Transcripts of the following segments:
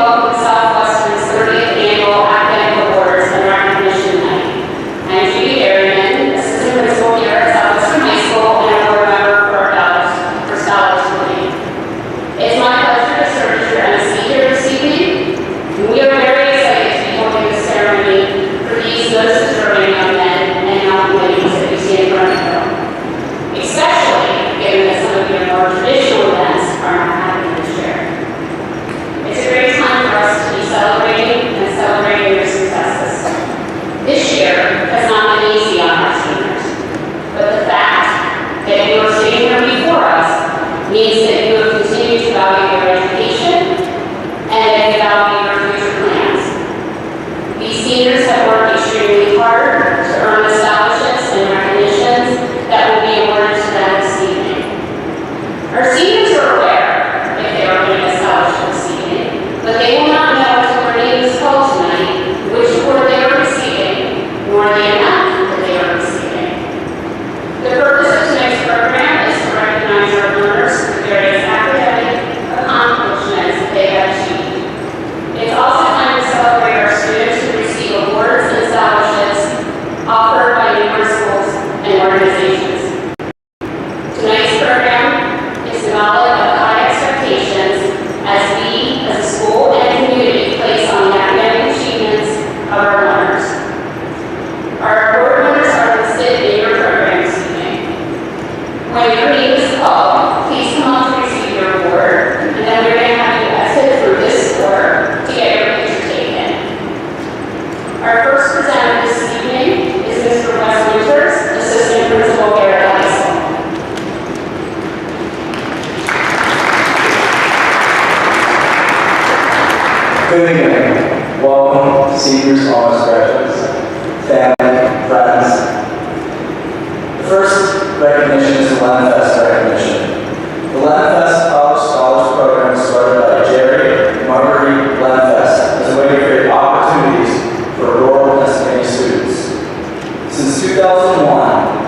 welcome Southwestern's 30th Annual Academic Awards and Recognition Night. I'm Judy Berryman, Assistant Principal here at Southwestern High School and a board member for Scholars Committee. It's my pleasure to serve as your MC here this evening. We are very excited to be holding this ceremony for these most deserving young men and young ladies that we see in front of you. Especially given that some of your more traditional events are not happening this year. It's a great time for us to be celebrating your successes. This year has not been easy on our seniors, but the fact that you are sitting here before us means that you have continued to value your education and that you value your future plans. These seniors have worked extremely hard to earn the scholarships and recognitions that will be awarded to them this evening. Our seniors are aware if they are winning a scholarship this evening, but they will not know until their name is called tonight which award they are receiving, nor the amount that they are receiving. The purpose of tonight's program is to recognize our learners for various academic accomplishments that they have achieved. It's also time to celebrate our students who receive awards and scholarships offered by numerous schools and organizations. Tonight's program is symbolic of high expectations as we, as a school and community, place on the academic achievements of our learners. Our award winners are listed in your program this evening. When your name is called, please come up to receive your award, and then we're going to have you exit through this door to get your picture taken. Our first presenter this evening is Mr. Wes Winters, Assistant Principal here at High School. Good evening. Welcome, seniors, almost graduates, family, friends. The first recognition is the Landfast recognition. The Landfast College Scholars Program was started by Jerry and Marguerite Landfast as a way to create opportunities for rural Pennsylvania students. Since 2001,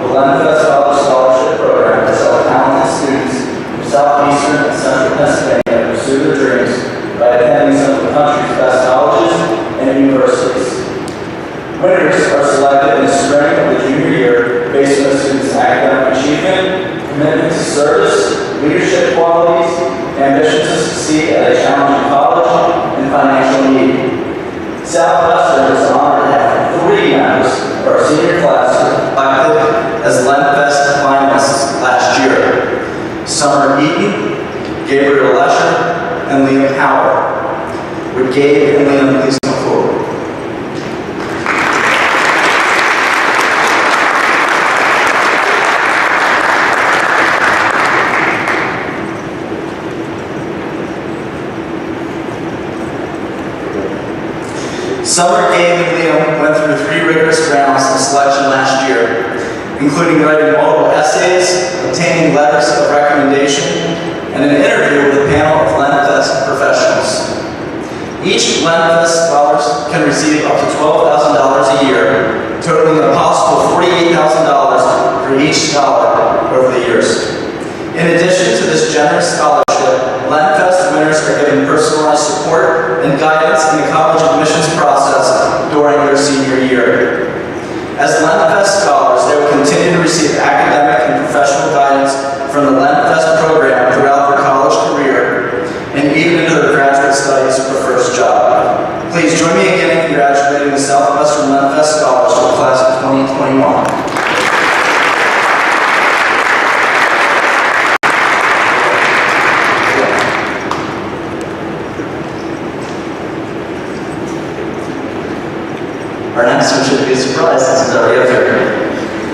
the Landfast College Scholarship Program has helped talented students from southeastern and central Pennsylvania pursue their dreams by attending some of the country's best colleges and universities. Winners are selected in the spring of the junior year based on the student's academic achievement, commitment to service, leadership qualities, ambition to succeed at a challenging college, and financial need. Southwestern is honored to have 3 members of our senior class selected as Landfast finalists last year: Summer Eaton, Gabriel Lesher, and Liam Howard. Would Gabe and Liam please come forward? Summer, Gabe, and Liam went through 3 rigorous rounds of selection last year, including writing multiple essays, obtaining letters of recommendation, and an interview with a panel of Landfast professionals. Each Landfast scholars can receive up to $12,000 a year, totaling a possible $48,000 for each scholar over the years. In addition to this generous scholarship, Landfast winners are given personalized support and guidance in the college admissions process during their senior year. As Landfast scholars, they will continue to receive academic and professional guidance from the Landfast program throughout their college career and even into their graduate studies or first job. Please join me again in congratulating the Southwestern Landfast scholars for the class of 2021. Our next one should be a surprise since it's already up here.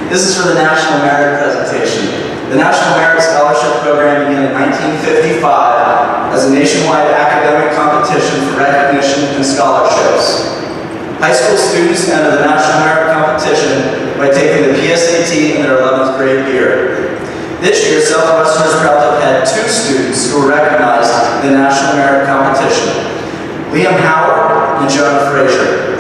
This is for the National Merit presentation. The National Merit Scholarship Program began in 1955 as a nationwide academic competition for recognition and scholarships. High school students enter the National Merit competition by taking the PSAT in their 11th grade year. This year, Southwestern is proud to have had 2 students who were recognized in the National Merit competition: Liam Howard and Jonah Frazier.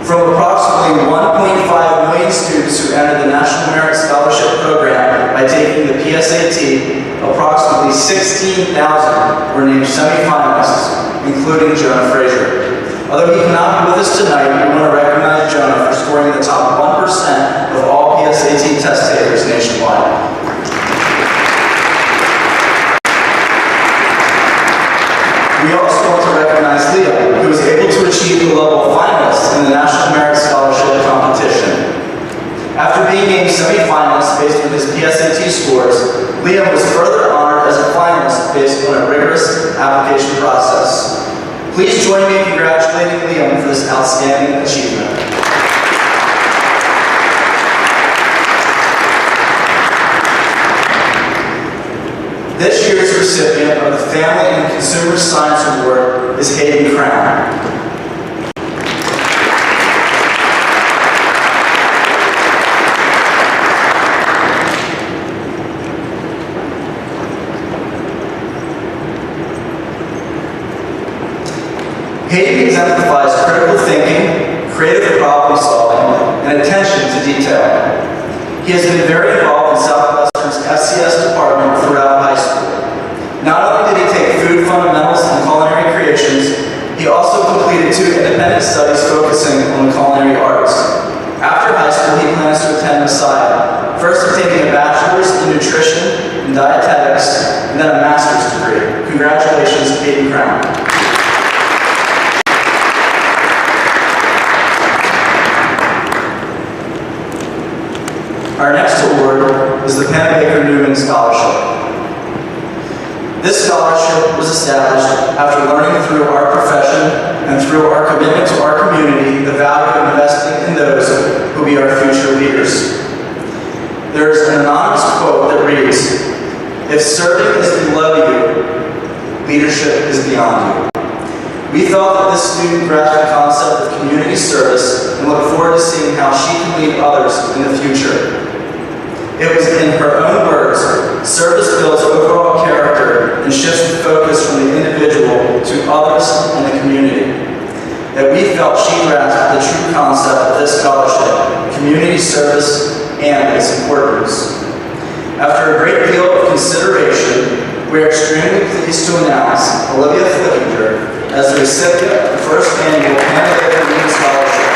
From approximately 1.5 million students who entered the National Merit Scholarship Program by taking the PSAT, approximately approximately 16,000 were named semi-finalists, including Jonah Frazier. Although he cannot be with us tonight, we want to recognize Jonah for scoring in the top 1% of all PSAT test takers nationwide. We also want to recognize Leo, who was able to achieve the level of finalist in the National Merit Scholarship competition. After being named semi-finalist based on his PSAT scores, Liam was further honored as a finalist based on a rigorous application process. Please join me in congratulating Liam for this outstanding achievement. This year's recipient of the Family and Consumer Science Award is Hayden Crown. Hayden exemplifies critical thinking, creative problem solving, and attention to detail. He has been very involved in Southwestern's FCS department throughout high school. Not only did he take food fundamentals and culinary creations, he also completed 2 independent studies focusing on the culinary arts. After high school, he plans to attend Messiah, first obtaining a bachelor's in nutrition and dietetics, and then a master's degree. Congratulations, Hayden Crown. Our next award is the Penn Baker Newman Scholarship. This scholarship was established after learning through our profession and through our commitment to our community the value of investing in those who will be our future leaders. There is an anonymous quote that reads, "If serving is below you, leadership is beyond you." We thought that this student grasped the concept of community service and look forward to seeing how she can lead others in the future. It was in her own words, service builds overall character and shifts the focus from the individual to others and the community, that we felt she grasped the true concept of this scholarship, community service, and its importance. After a great deal of consideration, we are extremely pleased to announce Olivia Flickinger as the recipient of the first annual Penn Baker Newman Scholarship.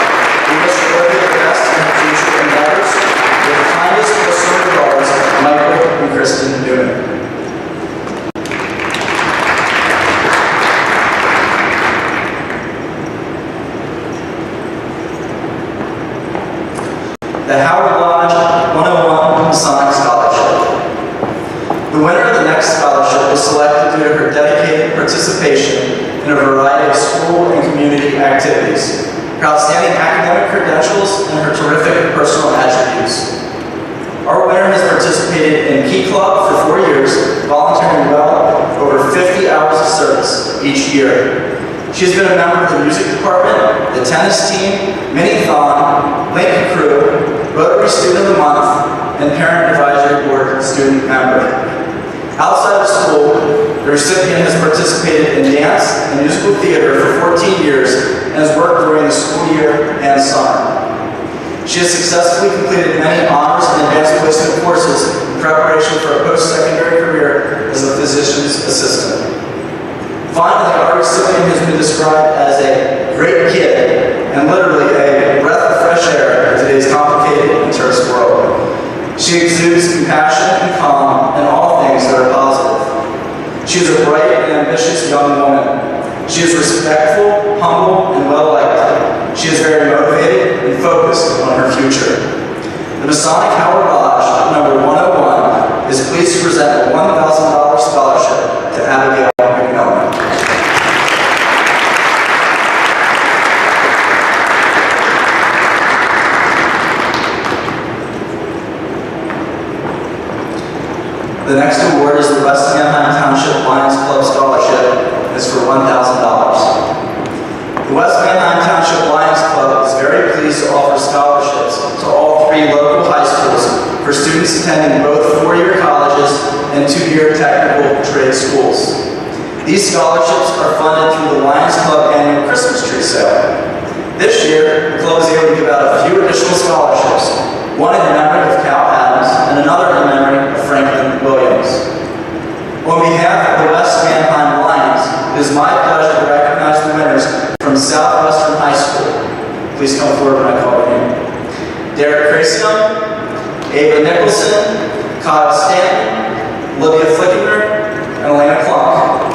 We wish Olivia the best in her future endeavors. With the kindest personal regards, Michael and Kristen Newman. The Howard Lodge 101 Masonic Scholarship. The winner of the next scholarship was selected due to her dedicated participation in a variety of school and community activities, her outstanding academic credentials, and her terrific personal attributes. Our winner has participated in Key Club for 4 years, volunteering well over 50 hours of service each year. She has been a member of the music department, the tennis team, Mini-Thon, Lincoln Crew, Rotary Student of the Month, and Parent Advisory Board student member. Outside of school, the recipient has participated in dance and musical theater for 14 years and has worked during the school year and summer. She has successfully completed many honors and advanced placement courses in preparation for a post-secondary career as a physician's assistant. Finally, our recipient has been described as a great kid and literally a breath of fresh air in today's complicated and terse world. She exudes compassion and calm in all things that are positive. She is a bright and ambitious young woman. She is respectful, humble, and well-liked. She is very motivated and focused on her future. The Masonic Howard Lodge, number 101, is pleased to present a $1,000 scholarship to Abigail McMillan. The next award is the West Anaheim Township Lions Club Scholarship. It's for $1,000. The West Anaheim Township Lions Club is very pleased to offer scholarships to all 3 local high schools for students attending both 4-year colleges and 2-year technical trade schools. These scholarships are funded through the Lions Club annual Christmas tree sale. This year, the club is able to give out a few additional scholarships, one in memory of Cal Adams and another in memory of Franklin Williams. On behalf of the West Mannheim Lions, it is my pleasure to recognize the winners from Southwestern High School. Please come forward when I call your name. Derek Cracion, Ava Nicholson, Kyle Stanton, Olivia Flickinger, and Elena Clark.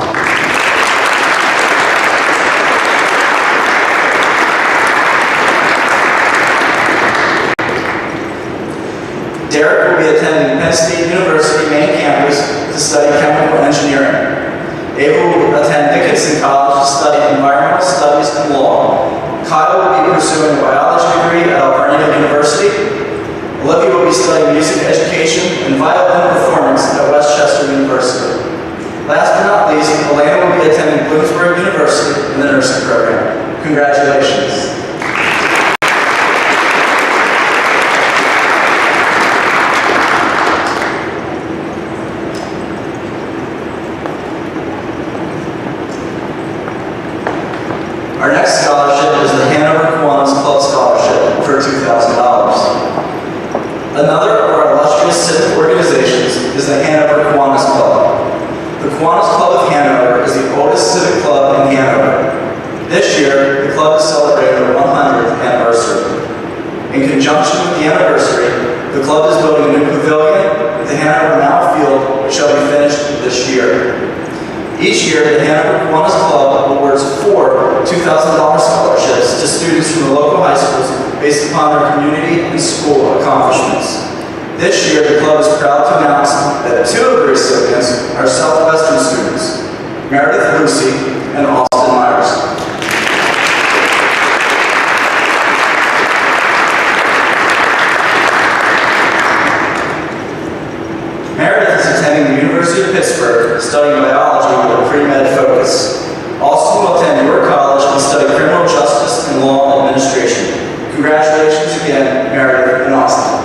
Derek will be attending Penn State University main campus to study chemical engineering. Ava will attend Dickinson College to study environmental studies and law. Kyle will be pursuing a biology degree at Alumni University. Olivia will be studying music education and violin performance at Westchester University. Last but not least, Elena will be attending Bloomsburg University in the nursing program. Congratulations. Our next scholarship is the Hanover Kiwanis Club Scholarship for $2,000. Another of our illustrious civic organizations is the Hanover Kiwanis Club. The Kiwanis Club of Hanover is the oldest civic club in Hanover. This year, the club is celebrating their 100th anniversary. In conjunction with the anniversary, the club is building a new pavilion at the Hanover Now Field, which shall be finished this year. Each year, the Hanover Kiwanis Club awards 4 $2,000 scholarships to students from the local high schools based upon their community and school accomplishments. This year, the club is proud to announce that 2 of the recipients are Southwestern students, Meredith Lucy and Austin Myers. Meredith is attending the University of Pittsburgh, studying biology with a pre-med focus. Austin will attend your college and study criminal justice and law administration. Congratulations again, Meredith and Austin.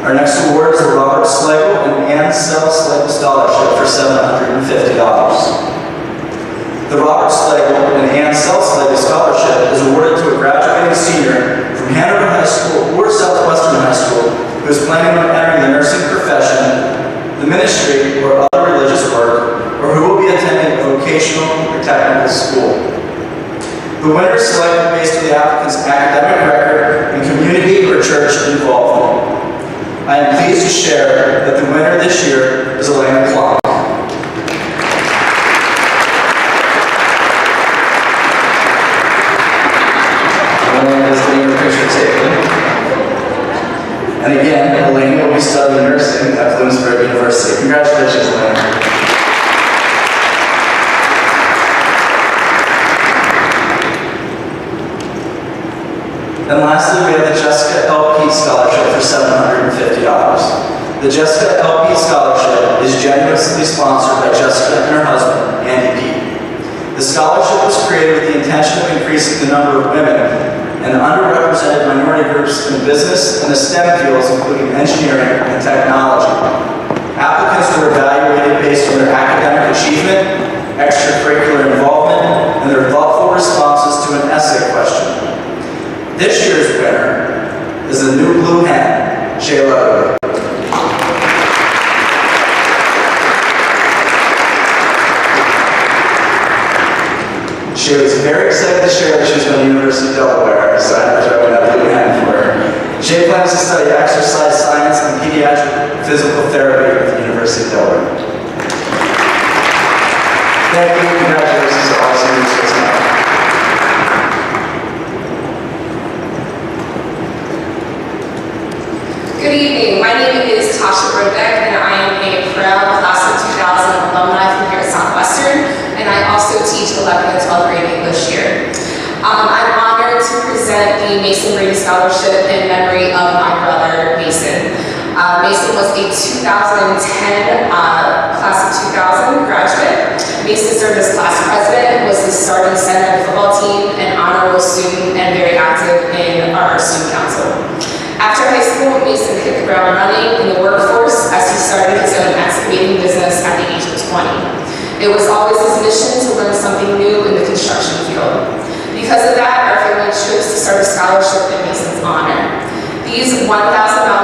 Our next award is the Robert Slagle and Ann Sell Slagle Scholarship for $750. The Robert Slagle and Ann Sell Slagle Scholarship is awarded to a graduating senior from Hanover High School or Southwestern High School who is planning on entering the nursing profession, the ministry, or other religious work, or who will be attending a vocational or technical school. The winner is selected based on the applicant's academic record and community or church involvement. I am pleased to share that the winner this year is Elena Clark. Elena is getting her picture taken. And again, Elena will be studying nursing at Bloomsburg University. Congratulations, Elena. And lastly, we have the Jessica L. Pete Scholarship for $750. The Jessica L. Pete Scholarship is generously sponsored by Jessica and her husband, Andy Pete. The scholarship was created with the intention of increasing the number of women and underrepresented minority groups in business and the STEM fields, including engineering and technology. Applicants were evaluated based on their academic achievement, extracurricular involvement, and their thoughtful responses to an essay question. This year's winner is the new blue hen, Shayla. She was very excited to share that she was going to the University of Delaware, so I had to throw in that blue hen for her. She plans to study exercise science and pediatric physical therapy at the University of Delaware. Thank you. Congratulations to all seniors for tonight. Good evening. My name is Tasha Rodeck, and I am a proud class of 2000 alumni from here at Southwestern, and I also teach 11th and 12th grade English here. I'm honored to present the Mason Brady Scholarship in memory of my brother, Mason. Mason was a 2010 class of 2000 graduate. Mason served as class president, was the starting center of the football team, an honorable student, and very active in our student council. After high school, Mason hit the ground running in the workforce as he started his own excavating business at the age of 20. It was always his mission to learn something new in the construction field. Because of that, our family chose to start a scholarship in Mason's honor.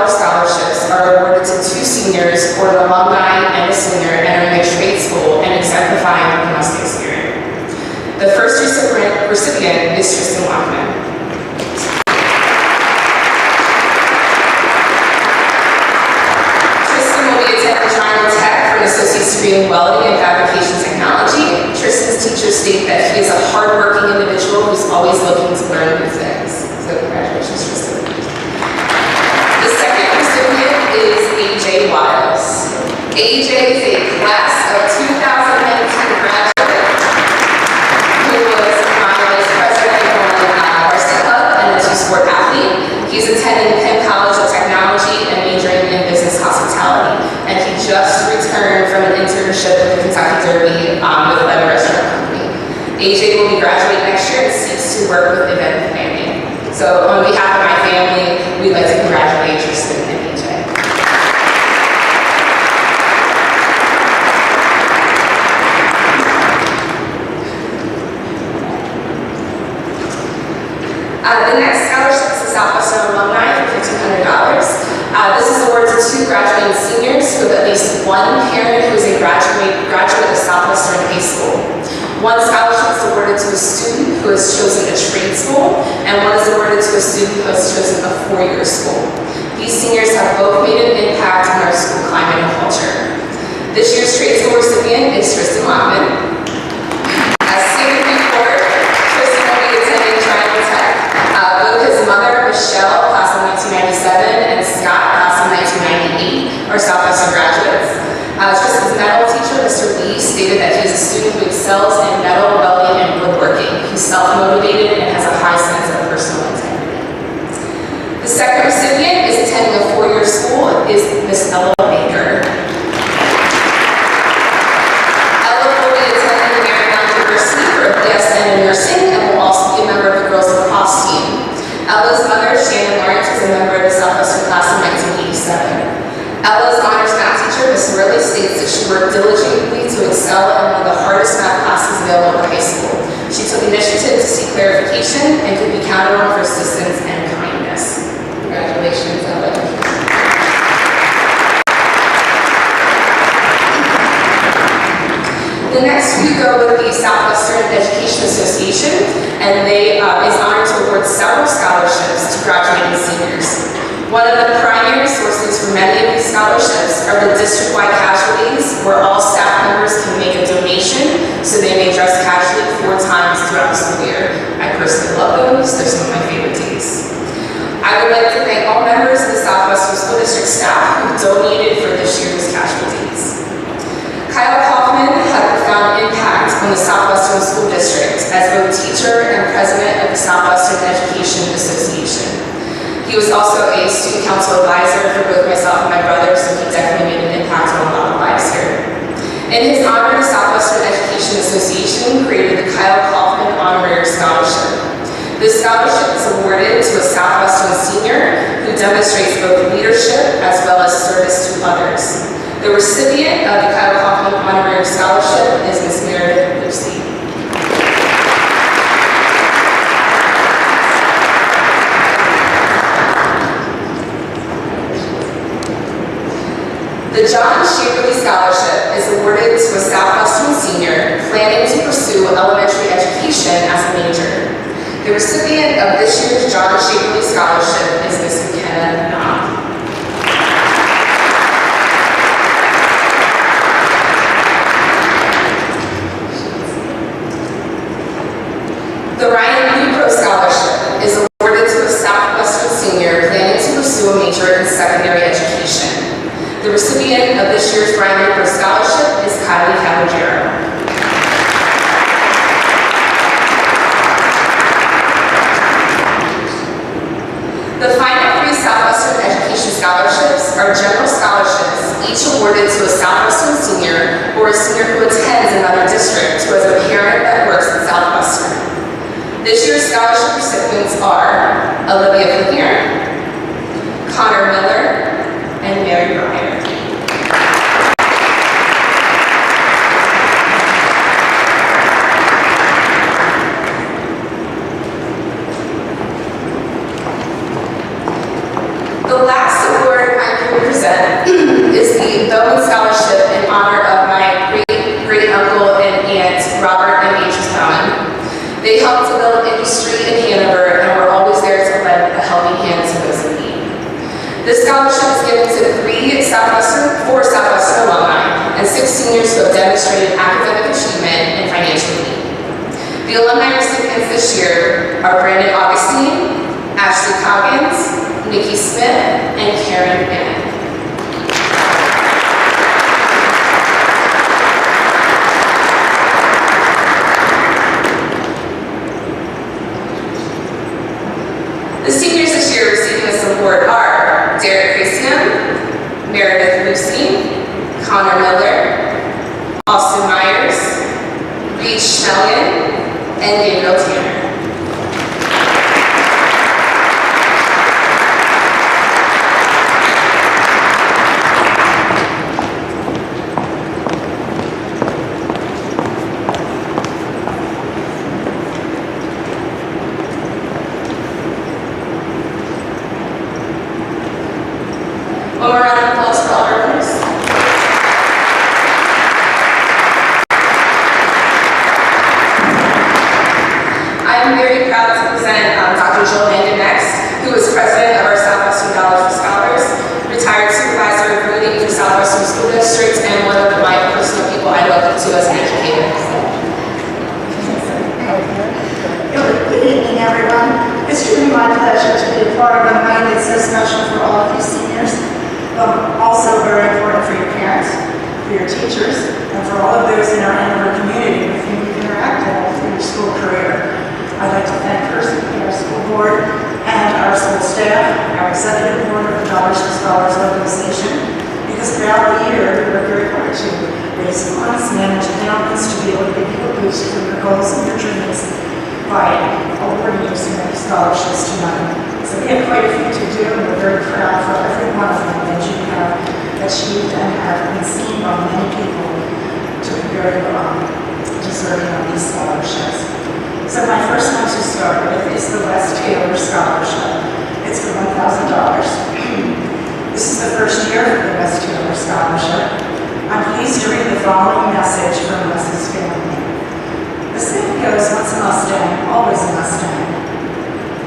scholarships are awarded to 2 seniors or an alumni and a senior entering a trade school and exemplifying the domestic spirit. The first recipient is Tristan Lockman. Tristan will be attending Triangle Tech for an associate's degree in welding and fabrication technology. Tristan's teachers state that he is a hardworking individual who's always looking to learn new things. So congratulations, Tristan. The second recipient is AJ Wiles. AJ is a class of 2019 graduate who was my vice president on varsity club and a 2-sport athlete. He's attending Penn College of Technology and majoring in business hospitality. And he just returned from an internship with the Kentucky Derby with a restaurant company. AJ will be graduating next year and seeks to work with event planning. So on behalf of my family, we'd like to congratulate Tristan and AJ. The next scholarship is the Southwestern Alumni for $1,500. This is awarded to 2 graduating seniors who have at least one parent who is a graduate of Southwestern High School. One scholarship is awarded to a student who has chosen a trade school, and one is awarded to a student who has chosen a 4-year school. These seniors have both made an impact on our school climate and culture. This year's trade school recipient is Tristan Lockman. As stated before, Tristan will be attending Triangle Tech. Both his mother, Michelle, class of 1997, and Scott, class of 1998, are Southwestern graduates. Tristan's metal teacher, Mr. Lee, stated that he is a student who excels in metal, welding, and woodworking. He's self-motivated and has a high sense of personal integrity. The second recipient is attending a 4-year school is Miss Ella Baker. Ella will be attending Maryland University for a BSN in nursing and will also be a member of the girls lacrosse team. Ella's mother, Shannon Lawrence, is a member of the Southwestern class of 1987. Ella's honors math teacher, Ms. Worley, states that she worked diligently to excel in one of the hardest math classes available at high school. She took initiative to seek clarification and could be counted on for assistance and kindness. Congratulations, Ella. The next we go with the Southwestern Education Association, and they is honored to award several scholarships to graduating seniors. One of the primary sources for many of these scholarships are the district-wide casualties, where all staff members can make a donation so they may dress casually 4 times throughout the school year. I personally love those. They're some of my favorite days. I would like to thank all members of the Southwestern School District staff who donated for this year's casualties. Kyle Kaufman had a profound impact on the Southwestern School District as both teacher and president of the Southwestern Education Association. He was also a student council advisor for both myself and my brother, so he definitely made an impact on a lot of lives here. In his honor, the Southwestern Education Association created the Kyle Kaufman Honorary Scholarship. This scholarship is awarded to a Southwestern senior who demonstrates both leadership as well as service to others. The recipient of the Kyle Kaufman Honorary Scholarship is Ms. Meredith Lucy. The John Shaverly Scholarship is awarded to a Southwestern senior planning to pursue elementary education as a major. The recipient of this year's John Shaverly Scholarship is Ms. McKenna Knopf. The Ryan Lupro Scholarship is awarded to a Southwestern senior planning to pursue a major in secondary education. The recipient of this year's Ryan Lupro Scholarship is Kylie Caballero. The final 3 Southwestern Education Scholarships are general scholarships, each awarded to a Southwestern senior or a senior who attends another district who has a parent that works at Southwestern. This year's scholarship recipients are Olivia Flavier, Connor Miller, and Mary Breyer. The Bowman Scholarship in honor of my great-great-uncle and aunt, Robert and Beatrice Bowman. They helped to build industry in Hanover and were always there to lend a helping hand to those in need. This scholarship is given to four Southwestern alumni and 6 seniors who have demonstrated academic achievement and financial need. The alumni recipients this year are Brandon Augustine, Ashley Coggins, Nikki Smith, and Karen Bannon. The seniors this year receiving this award are Derek Grayson, Meredith Lucy, Connor Miller, Austin Myers, Reed Schnellian, and Gabriel Tanner. One more round of applause for all our winners. I am very proud to present Dr. Jill Landon next, who is president of our Southwestern Dollars for Scholars, retired supervisor of reading for Southwestern School District, and one of my personal people I look up to as an educator. Good evening, everyone. It's truly my pleasure to be a part of a night that's so special for all of you seniors, but also very important for your parents, for your teachers, and for all of those in our Hanover community with whom you've interacted through your school career. I'd like to thank personally our school board and our school staff, our executive board of the Dollars for Scholars organization, because throughout the year we work very hard to raise funds, manage endowments, to be able to give you a boost for your goals and your dreams by awarding you so many scholarships tonight. So we have quite a few to do, and we're very proud for every one of them that you have achieved and have been seen by many people to be very deserving of these scholarships. So my first one to start with is the West Taylor Scholarship. It's for $1,000. This is the first year for the West Taylor Scholarship. I'm pleased to read the following message from Wes's family. The saying goes, once a Mustang, always a Mustang.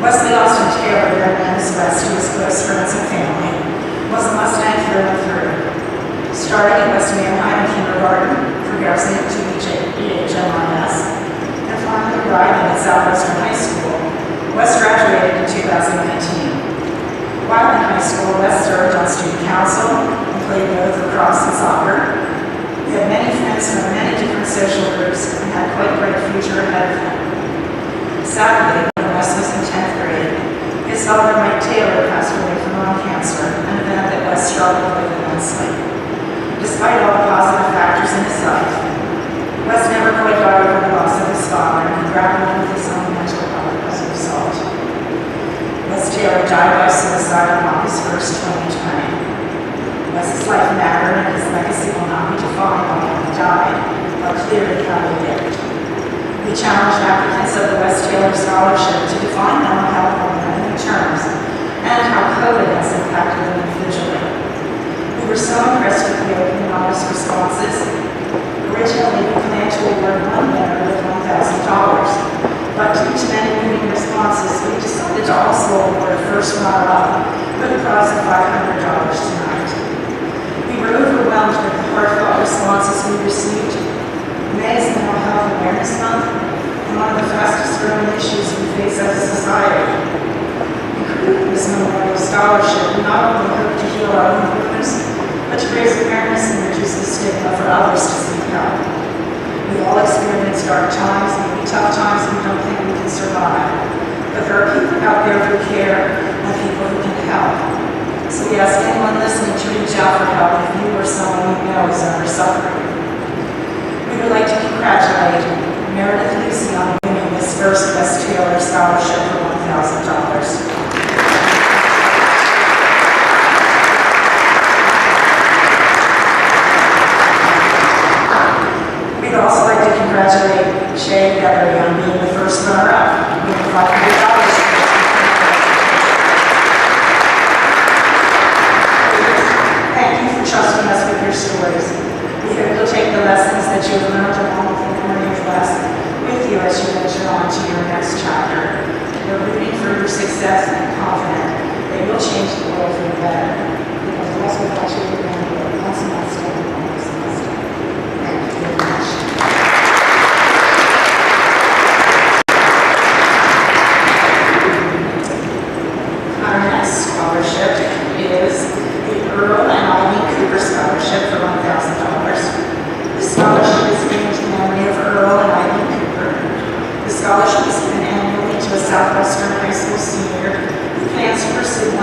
Wesley Austin Taylor, their man is West, who was close friends and family, was a Mustang through and through. Starting at West Manheim Kindergarten, progressing to EHMIS, and finally arriving at Southwestern High School. West graduated in 2019. While in high school, West served on student council and played both lacrosse and soccer. He had many friends from many different social groups and had quite a bright future ahead of him. Sadly, when West was in 10th grade, his father, Mike Taylor, passed away from lung cancer, an event that West struggled with immensely. Despite all the positive factors in his life, West never quite got over the loss of his father, and he grappled with his own mental health as a result. West Taylor died by suicide on August 1st, 2020. West's life mattered, and his legacy will not be defined by how he died, but clearly how he lived. We challenged applicants of the West Taylor Scholarship to define mental health on their own terms and how COVID has impacted them individually. We were so impressed with the open and honest responses. Originally, we planned to award one winner with $1,000, but due to many winning responses, we decided to also award a first runner-up with a prize of $500 tonight. We were overwhelmed with the heartfelt responses we received. May is Mental Health Awareness Month, and one of the fastest growing issues we face as a society. Including this memorial scholarship, we not only hope to heal our own wounds, but to raise awareness and reduce the stigma for others to seek help. We all experience dark times, maybe tough times we don't think we can survive. But there are people out there who care and people who can help. So we ask anyone listening to reach out for help if you or someone you know is under suffering. We would like to congratulate Meredith Lucy on winning this first West Taylor Scholarship for $1,000. We'd also like to congratulate Shay Beverly on being the first runner-up, winning $500. Thank you for trusting us with your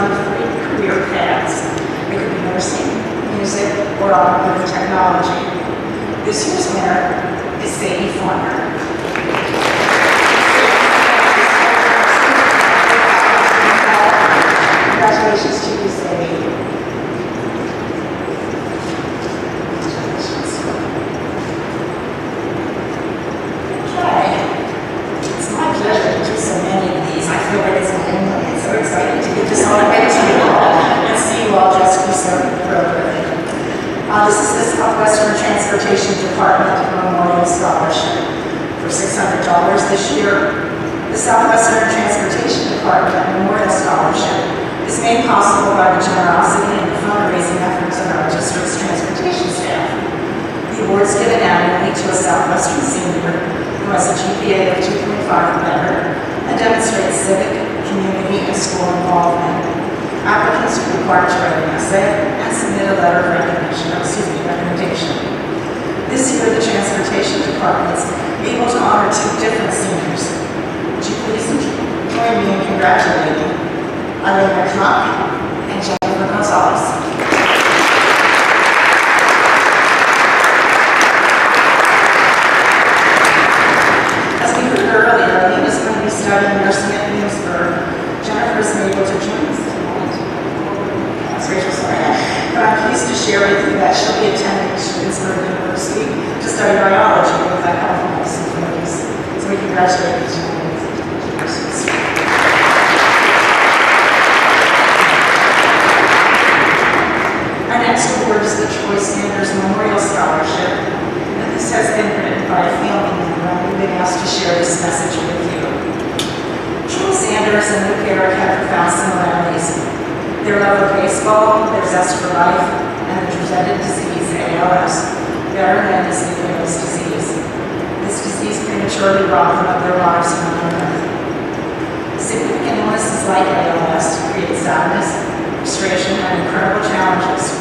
on 3 career paths. It could be nursing, music, or automotive technology. This year's winner is Sadie Former. Congratulations to you, Sadie. Okay. It's my pleasure to do so many of these. I feel like it's so exciting to get this on the way to you all and see you all dressed so appropriately. This is the Southwestern Transportation Department Memorial Scholarship for $600 this year. The Southwestern Transportation Department Memorial Scholarship is made possible by the generosity and the fundraising efforts of our district's transportation staff. The award is given annually to a Southwestern senior who has a GPA of 2.5 or better and demonstrates civic, community, and school involvement. Applicants are required to write an essay and submit a letter of recommendation. This year, the Transportation Department is able to honor 2 different seniors. Would you please join me in congratulating Alumni and Jennifer Gonzalez. As we heard earlier, Alina is going to be studying nursing at Williamsburg. Jennifer is able to join us tonight. That's Rachel, sorry. But I'm pleased to share with you that she'll be attending Williamsburg University to study biology with that health and medicine focus. So we congratulate each of you. Our next award is the Troy Sanders Memorial Scholarship, and this has been written by a family member, and we've been asked to share this message with you. Troy Sanders and Luke Eric have profound similarities. Their love of baseball, their zest for life, and the dreaded disease, ALS, better known as nucleus disease. This disease prematurely robbed them of their lives and on earth. Significant illnesses like ALS create sadness, frustration, and incredible challenges,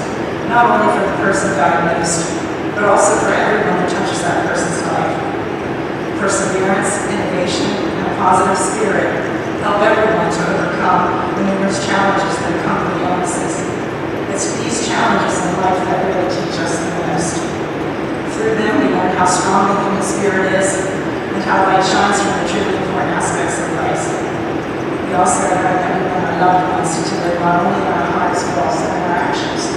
not only for the person diagnosed, but also for everyone who touches that person's life. Perseverance, innovation, and a positive spirit help everyone to overcome the numerous challenges that accompany illnesses. It's these challenges in life that really teach us the most. Through them, we learn how strong the human spirit is and how light shines from the truly important aspects of life. We also learn that we want our loved ones to live not only in our hearts, but also in our actions.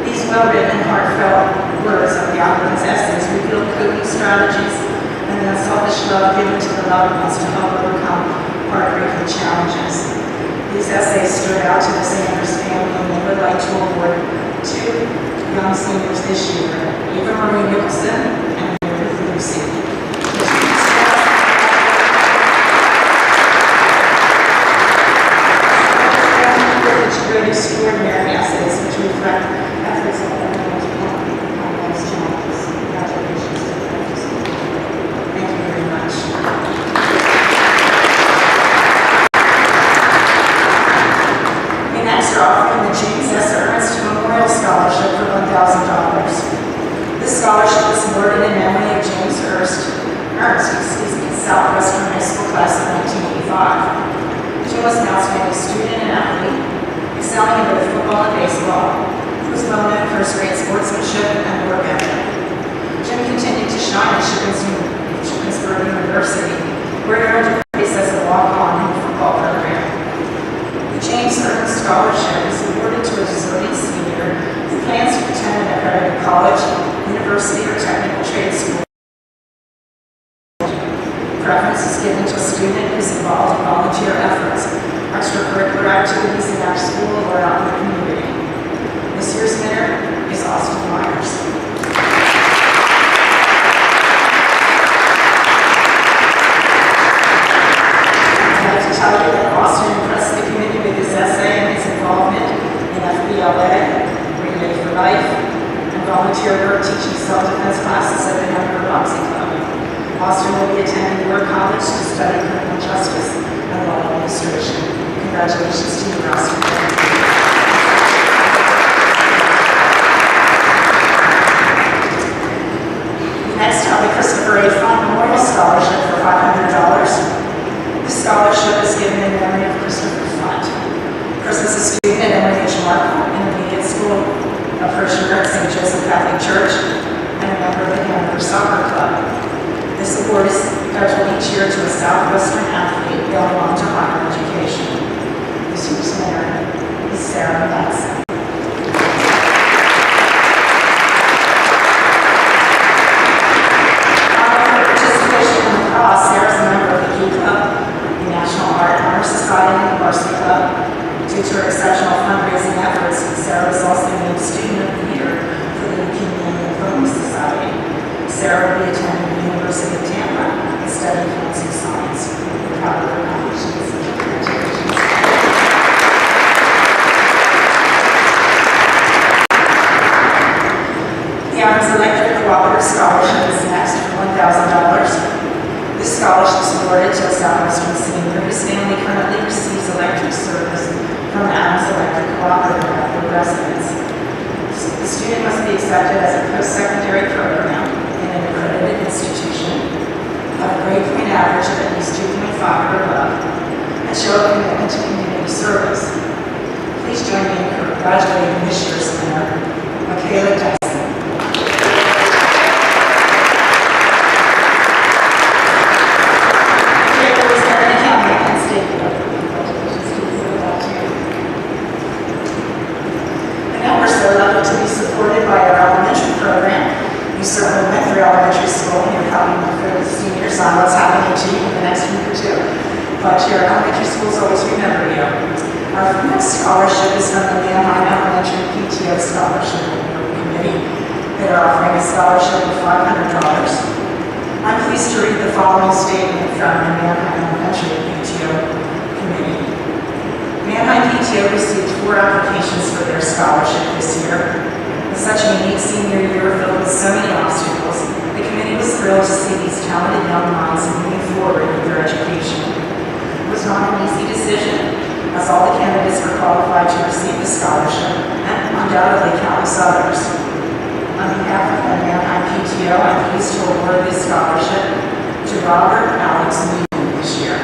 These well-written and heartfelt words of the applicant's essays reveal coping strategies and an unselfish love given to the loved ones to help overcome heartbreaking challenges. These essays stood out to the Sanders family, and they would like to award 2 young seniors this year, Eva Marie Nicholson and Meredith Lucy. Good extraordinary essays which reflect efforts of everyone to overcome those challenges. Congratulations to them. Thank you very much. We next are offering the James S. Ernst Memorial Scholarship for $1,000. This scholarship is awarded in memory of James Ernst, Southwestern High School class of 1985. Jim was an outstanding student and athlete, excelling in both football and baseball. He was well known for his great sportsmanship and work ethic. Jim continued to shine at Shippensburg University, where he earned a place as a walk-on in the football program. The James Ernst Scholarship is awarded to a deserving senior who plans to attend an accredited college, university, or technical trade school. Preference is given to a student who is involved in volunteer efforts, extracurricular activities in our school or out in the community. This year's winner is Austin Myers. I'd like to tell you that Austin impressed the committee with his essay and his involvement in FBLA, Relay for Life, and volunteer work teaching self-defense classes at the Denver Boxing Club. Austin will be attending York College to study criminal justice and law administration. Congratulations to you, Austin. Next, the Christopher A. Fund Memorial Scholarship for $500. This scholarship is given in memory of Christopher Fund. Chris was a student at Emory Intermediate School, a first year at St. Joseph Catholic Church, and a member of the Hanover Soccer Club. This award is scheduled each year to a Southwestern athlete going on to higher education. This year's winner is Sarah Matson. Sarah's a member of the Key Club, the National Art Honor Society, and the Varsity Club. Due to her exceptional fundraising efforts, Sarah was also named Student of the Year for the Leukemia Lymphoma Society. Sarah will be attending the University of Tampa and studying forensic science. We're proud of her accomplishments. Congratulations. The Adams Electric Cooperative Scholarship is next for $1,000. This scholarship is awarded to a Southwestern senior whose family currently receives electric service from Adams Electric Cooperative at their residence. The student must be accepted as a post-secondary program in an accredited institution, have a grade point average of at least 2.5 or above, and show a commitment to community service. Please join me in congratulating this year's winner, Michaela Dyson. Supported by our elementary program. You certainly went through elementary school and you're probably more good as seniors on what's happening to you in the next week or two. But your elementary schools always remember you. Our next scholarship is from the Landfast Elementary PTO Scholarship Committee. They are offering a scholarship of $500. I'm pleased to read the following statement from the Manheim Elementary PTO Committee. Manheim PTO received 4 applications for their scholarship this year. With such a unique senior year filled with so many obstacles, the committee was thrilled to see these talented young minds moving forward with their education. It was not an easy decision, as all the candidates were qualified to receive the scholarship, and undoubtedly countless others. On behalf of the Manheim PTO, I'm pleased to award this scholarship to Robert Alex Newton this year.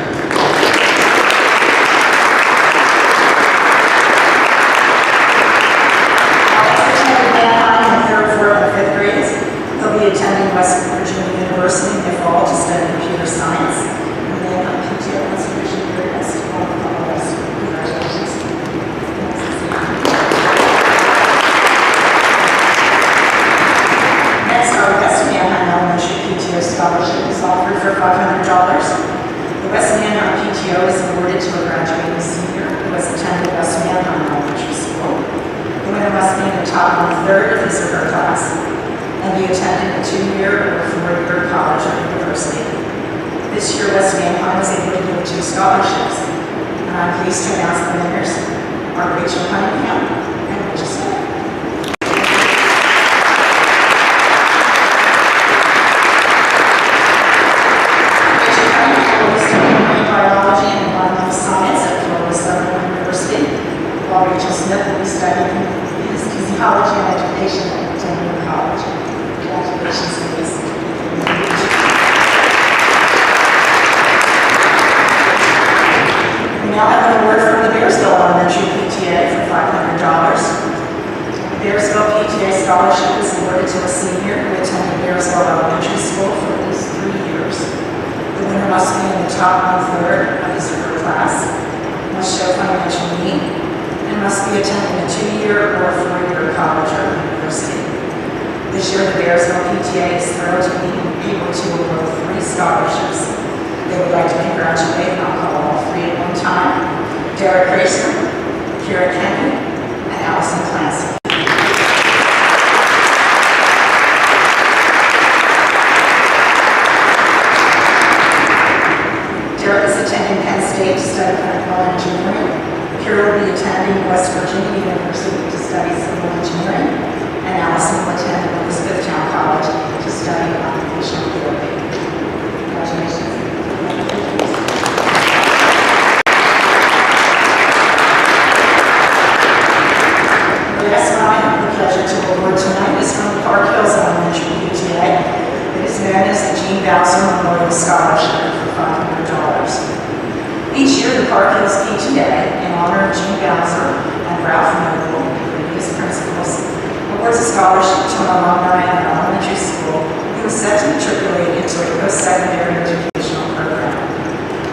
Attending West Virginia University in the fall to study computer science, and then on PTO West Virginia University. Congratulations. Next, our West Manheim Elementary PTO Scholarship is offered for $500. The West Manheim PTO is awarded to a graduating senior who has attended West Manheim Elementary School. The winner must be in the top 1/3 of his or her class and be attending a 2-year or 4-year college or university. This year, West Manheim was able to give 2 scholarships, and I'm pleased to announce the winners are Rachel Cunningham and Rachel Smith. Rachel Cunningham will be studying marine biology and environmental science at Florida Southern University, while Rachel Smith will be studying physiology and education at Denver College. Congratulations, ladies. We now have an award from the Bearsville Elementary PTA for $500. The Bearsville PTA Scholarship is awarded to a senior who attended Bearsville Elementary School for at least 3 years. The winner must be in the top 1/3 of his or her class, must show financial need, and must be attending a 2-year or 4-year college or university. This year, the Bearsville PTA is thrilled to be able to award 3 scholarships. They would like to congratulate, and I'll call all 3 at one time, Derek Racer, Kira Kenny, and Allison Clancy. Derek is attending Penn State to study chemical engineering. Kira will be attending West Virginia University to study civil engineering. And Allison will attend Elizabethtown College to study occupational therapy. Congratulations. The last one I have the pleasure to award tonight is from the Park Hills Elementary PTA. It is known as the Gene Bowser Memorial Scholarship for $500. Each year, the Park Hills PTA, in honor of Gene Gauser and Ralph Noble, previous principals, awards a scholarship to an alumni at an elementary school who is set to matriculate into a post-secondary educational program.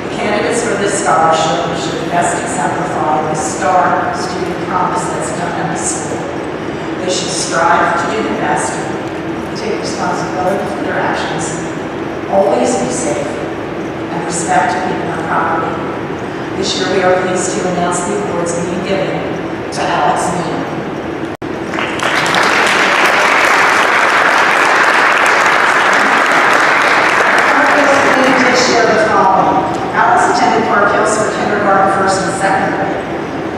The candidates for this scholarship should best exemplify the STAR student promise that's done at the school. They should strive to do the best, take responsibility for their actions, always be safe, and respect people and property. This year we are pleased to announce the awards being given to Alex Neal. Alex attended Park Hills for kindergarten, first and second grade.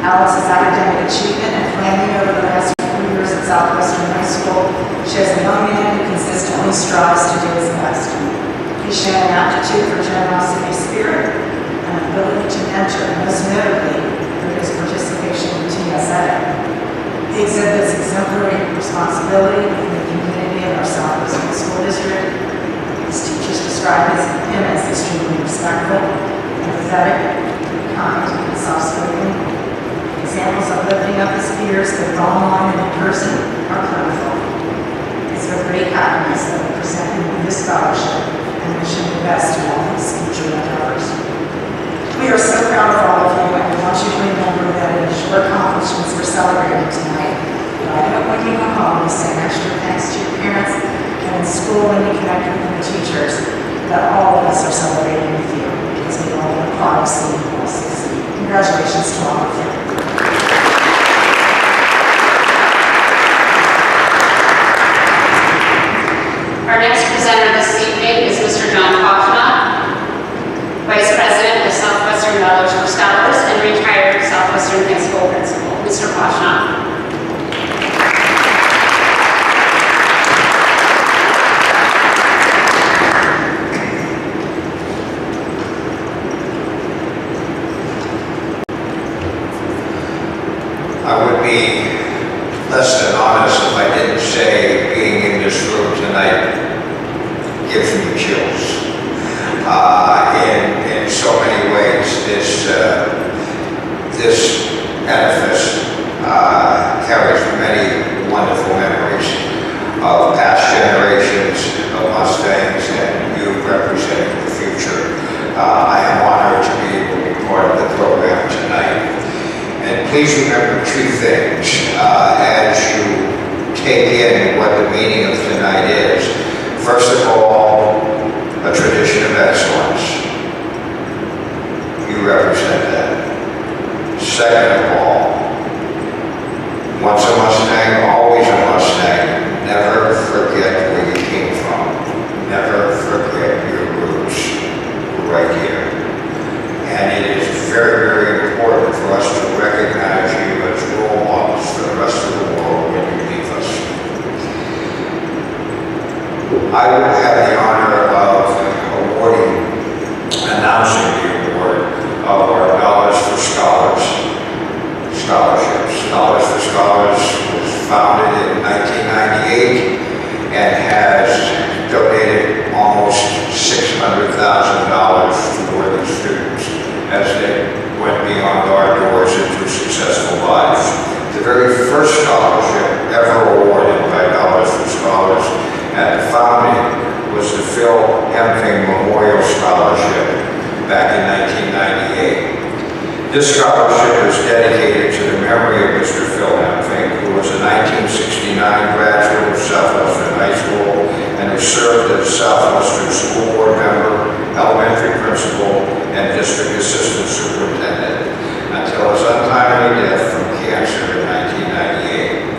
Alex's academic achievement and planning over the last few years at Southwestern High School shows a young man who consistently strives to do his best. He's shown an aptitude for generosity of spirit and an ability to mentor, most notably through his participation in team athletic. He exhibits exemplary responsibility within the community of our Southwestern School District. His teachers describe him as extremely respectful, empathetic, kind, and soft-spoken. Examples of lifting up his peers both online and in person are plentiful. It's with great happiness that we present him with this scholarship and wish him the best in all his future endeavors. We are so proud of all of you, and we want you to remember that it is your accomplishments we're celebrating tonight. But I hope when you go home, you say an extra thanks to your parents, and in school when you connect with the teachers, that all of us are celebrating with you, because we all want to see you all succeed. Congratulations to all of you. Our next presenter this evening is Mr. John Cooperative, Vice President of Southwestern Dollars for Scholars and retired Southwestern High School Principal. Mr. Cooperative. I would be less than honest if I didn't say being in this room tonight gives me chills. In so many ways, this edifice carries many wonderful memories of past generations of Mustangs and you representing the future. I am honored to be able to be part of the program tonight. And please remember two things as you take in what the meaning of tonight is. First of all, a tradition of excellence. You represent that. Second of all, once a Mustang, always a Mustang. Never forget where you came from. Never forget your roots right here. And it is very, very important for us to recognize you as role models for the rest of the world when you leave us. I will have the honor of announcing the award of our Dollars for Scholars scholarships. Dollars for Scholars was founded in 1998 and has donated almost $600,000 to worthy students as they went beyond our doors into successful lives. The very first scholarship ever awarded by Dollars for Scholars at the founding was the Phil Hemping Memorial Scholarship back in 1998. This scholarship is dedicated to the memory of Mr. Phil Hemping, who was a 1969 graduate of Southwestern High School and who served as Southwestern School Board member, elementary principal, and district assistant superintendent until his untimely death from cancer in 1998.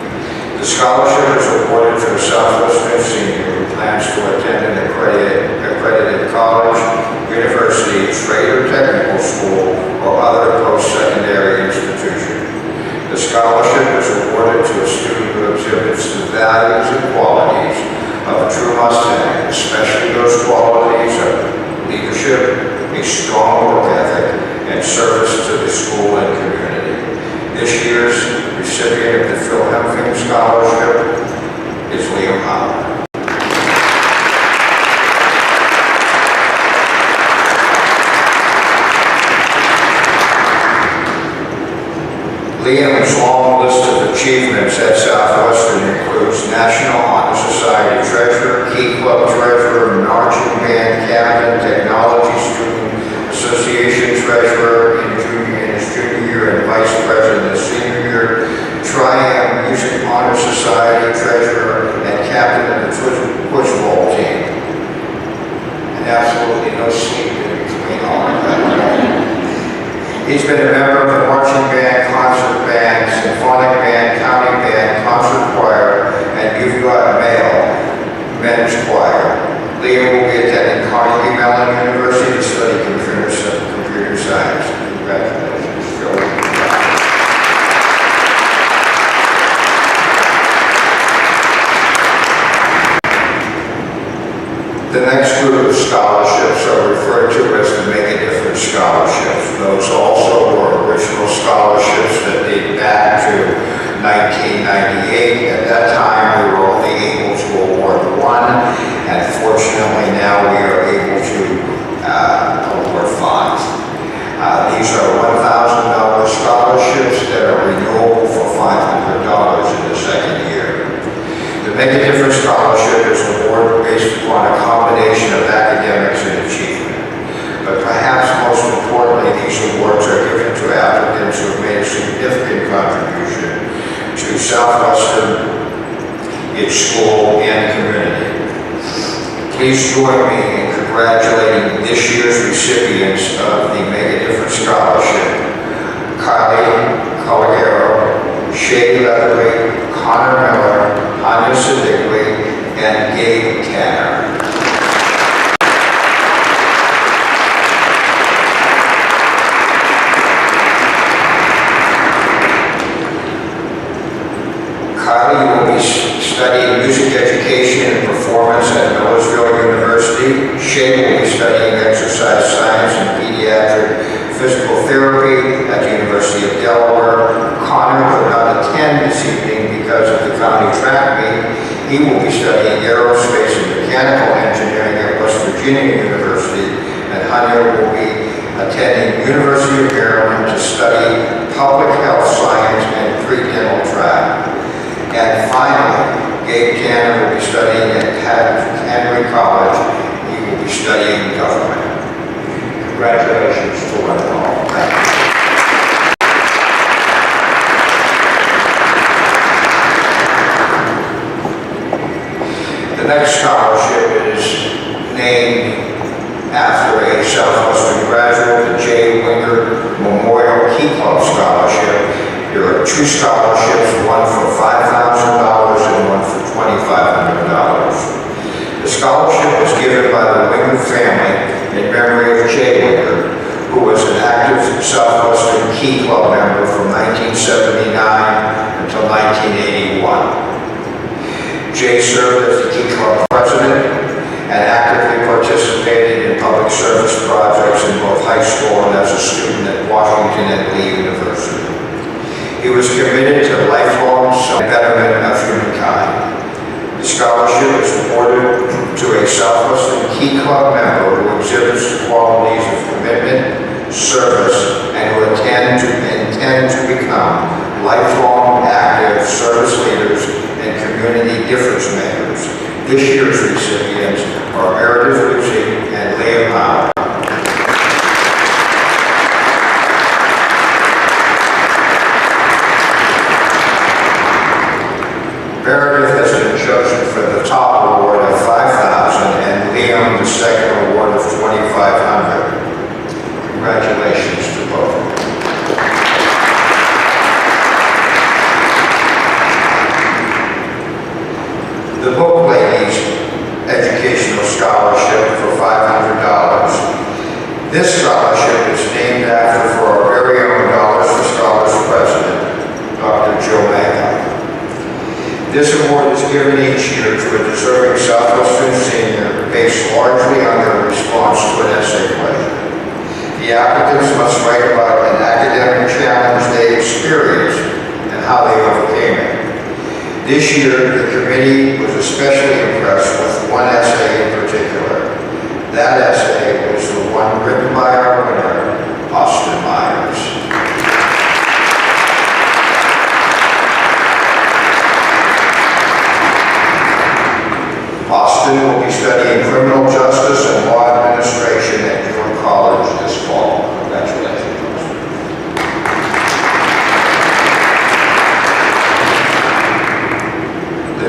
The scholarship is awarded to a Southwestern senior who plans to attend an accredited college, university, trade or technical school, or other post-secondary institution. The scholarship is awarded to a student who exhibits the values and qualities of a true Mustang, especially those qualities of leadership, a strong work ethic, and service to the school and community. This year's recipient of the Phil Hemping Scholarship is Liam Howard. Liam's long list of achievements at Southwestern includes National Honor Society Treasurer, Key Club Treasurer, Marching Band Captain, Technology Student Association Treasurer in his junior year, and Vice President his senior year, Triumph Music Honor Society Treasurer, and Captain of the football team. And absolutely no sleep in between all of that. He's been a member of the marching band, concert band, symphonic band, county band, concert choir, and You've Got Mail men's choir. Liam will be attending Carnegie Mellon University to study computer science. Congratulations, Phil. The next group of scholarships are referred to as the Make a Difference scholarships. Those also were original scholarships that date back to 1998. At that time, we were only able to award one, and fortunately now we are able to award five. These are $1,000 scholarships that are renewable for $500 in the second year. The Make a Difference Scholarship is an award based upon a combination of academics and achievement. But perhaps most importantly, these awards are given to applicants who have made a significant contribution to Southwestern, its school, and community. Please join me in congratulating this year's recipients of the Make a Difference Scholarship: Kylie Colagero, Shay Leatherly, Connor Miller, Anya Siddigley, and Gabe Tanner. Kylie will be studying music education and performance at Millersville University. Shay will be studying exercise science and pediatric physical therapy at the University of Delaware. Connor could not attend this evening because of the county track meet. He will be studying aerospace and mechanical engineering at West Virginia University, and Hanya will be attending University of Maryland to study public health science and pre-dental track. And finally, Gabe Tanner will be studying at Henry College. He will be studying government. Congratulations to one and all. Thank you. The next scholarship is named after a Southwestern graduate, the J. Winger Memorial Key Club Scholarship. There are two scholarships, one for $5,000 and one for $2,500. The scholarship is given by the Winger family in memory of J. Winger, who was an active Southwestern Key Club member from 1979 until 1981. Jay served as the Key Club president and actively participated in public service projects in both high school and as a student at Washington and Lee University. He was committed to lifelong betterment of humankind. The scholarship is awarded to a Southwestern Key Club member who exhibits the qualities of commitment, service, and who intend to become lifelong active service leaders and community difference makers. This year's recipients are Meredith Lucy and Liam Howard. Meredith has been chosen for the top award of $5,000 and Liam the second award of $2,500. Congratulations to both. The Book Ladies Educational Scholarship for $500. This scholarship is named after for our very own Dollars for Scholars President, Dr. Joe Maggot. This award is given each year to a deserving Southwestern senior based largely on their response to an essay question. The applicants must write about an academic challenge they experienced and how they overcame it. This year, the committee was especially impressed with one essay in particular. That essay was the one written by our winner, Austin Myers.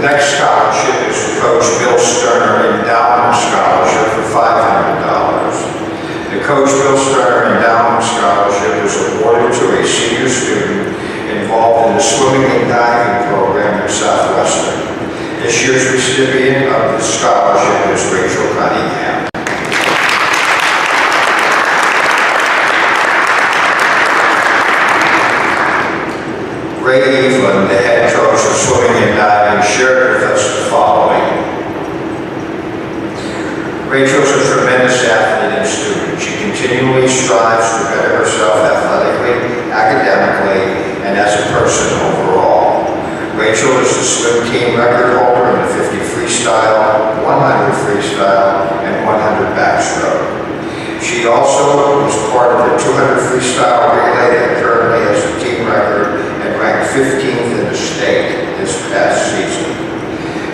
next scholarship is Coach Bill Sterner Endowment Scholarship for $500. The Coach Bill Sterner Endowment Scholarship is awarded to a senior student involved in the swimming and diving program at Southwestern. This year's recipient of the scholarship is Rachel Cunningham. Ray Evelyn, the head coach of swimming and diving, shared with us the following. Rachel's a tremendous athlete and student. She continually strives to better herself athletically, academically, and as a person overall. Rachel is the swim team record holder in the 50 freestyle, 100 freestyle, and 100 backstroke. She also was part of the 200 freestyle relay that currently has the team record and ranked 15th in the state this past season.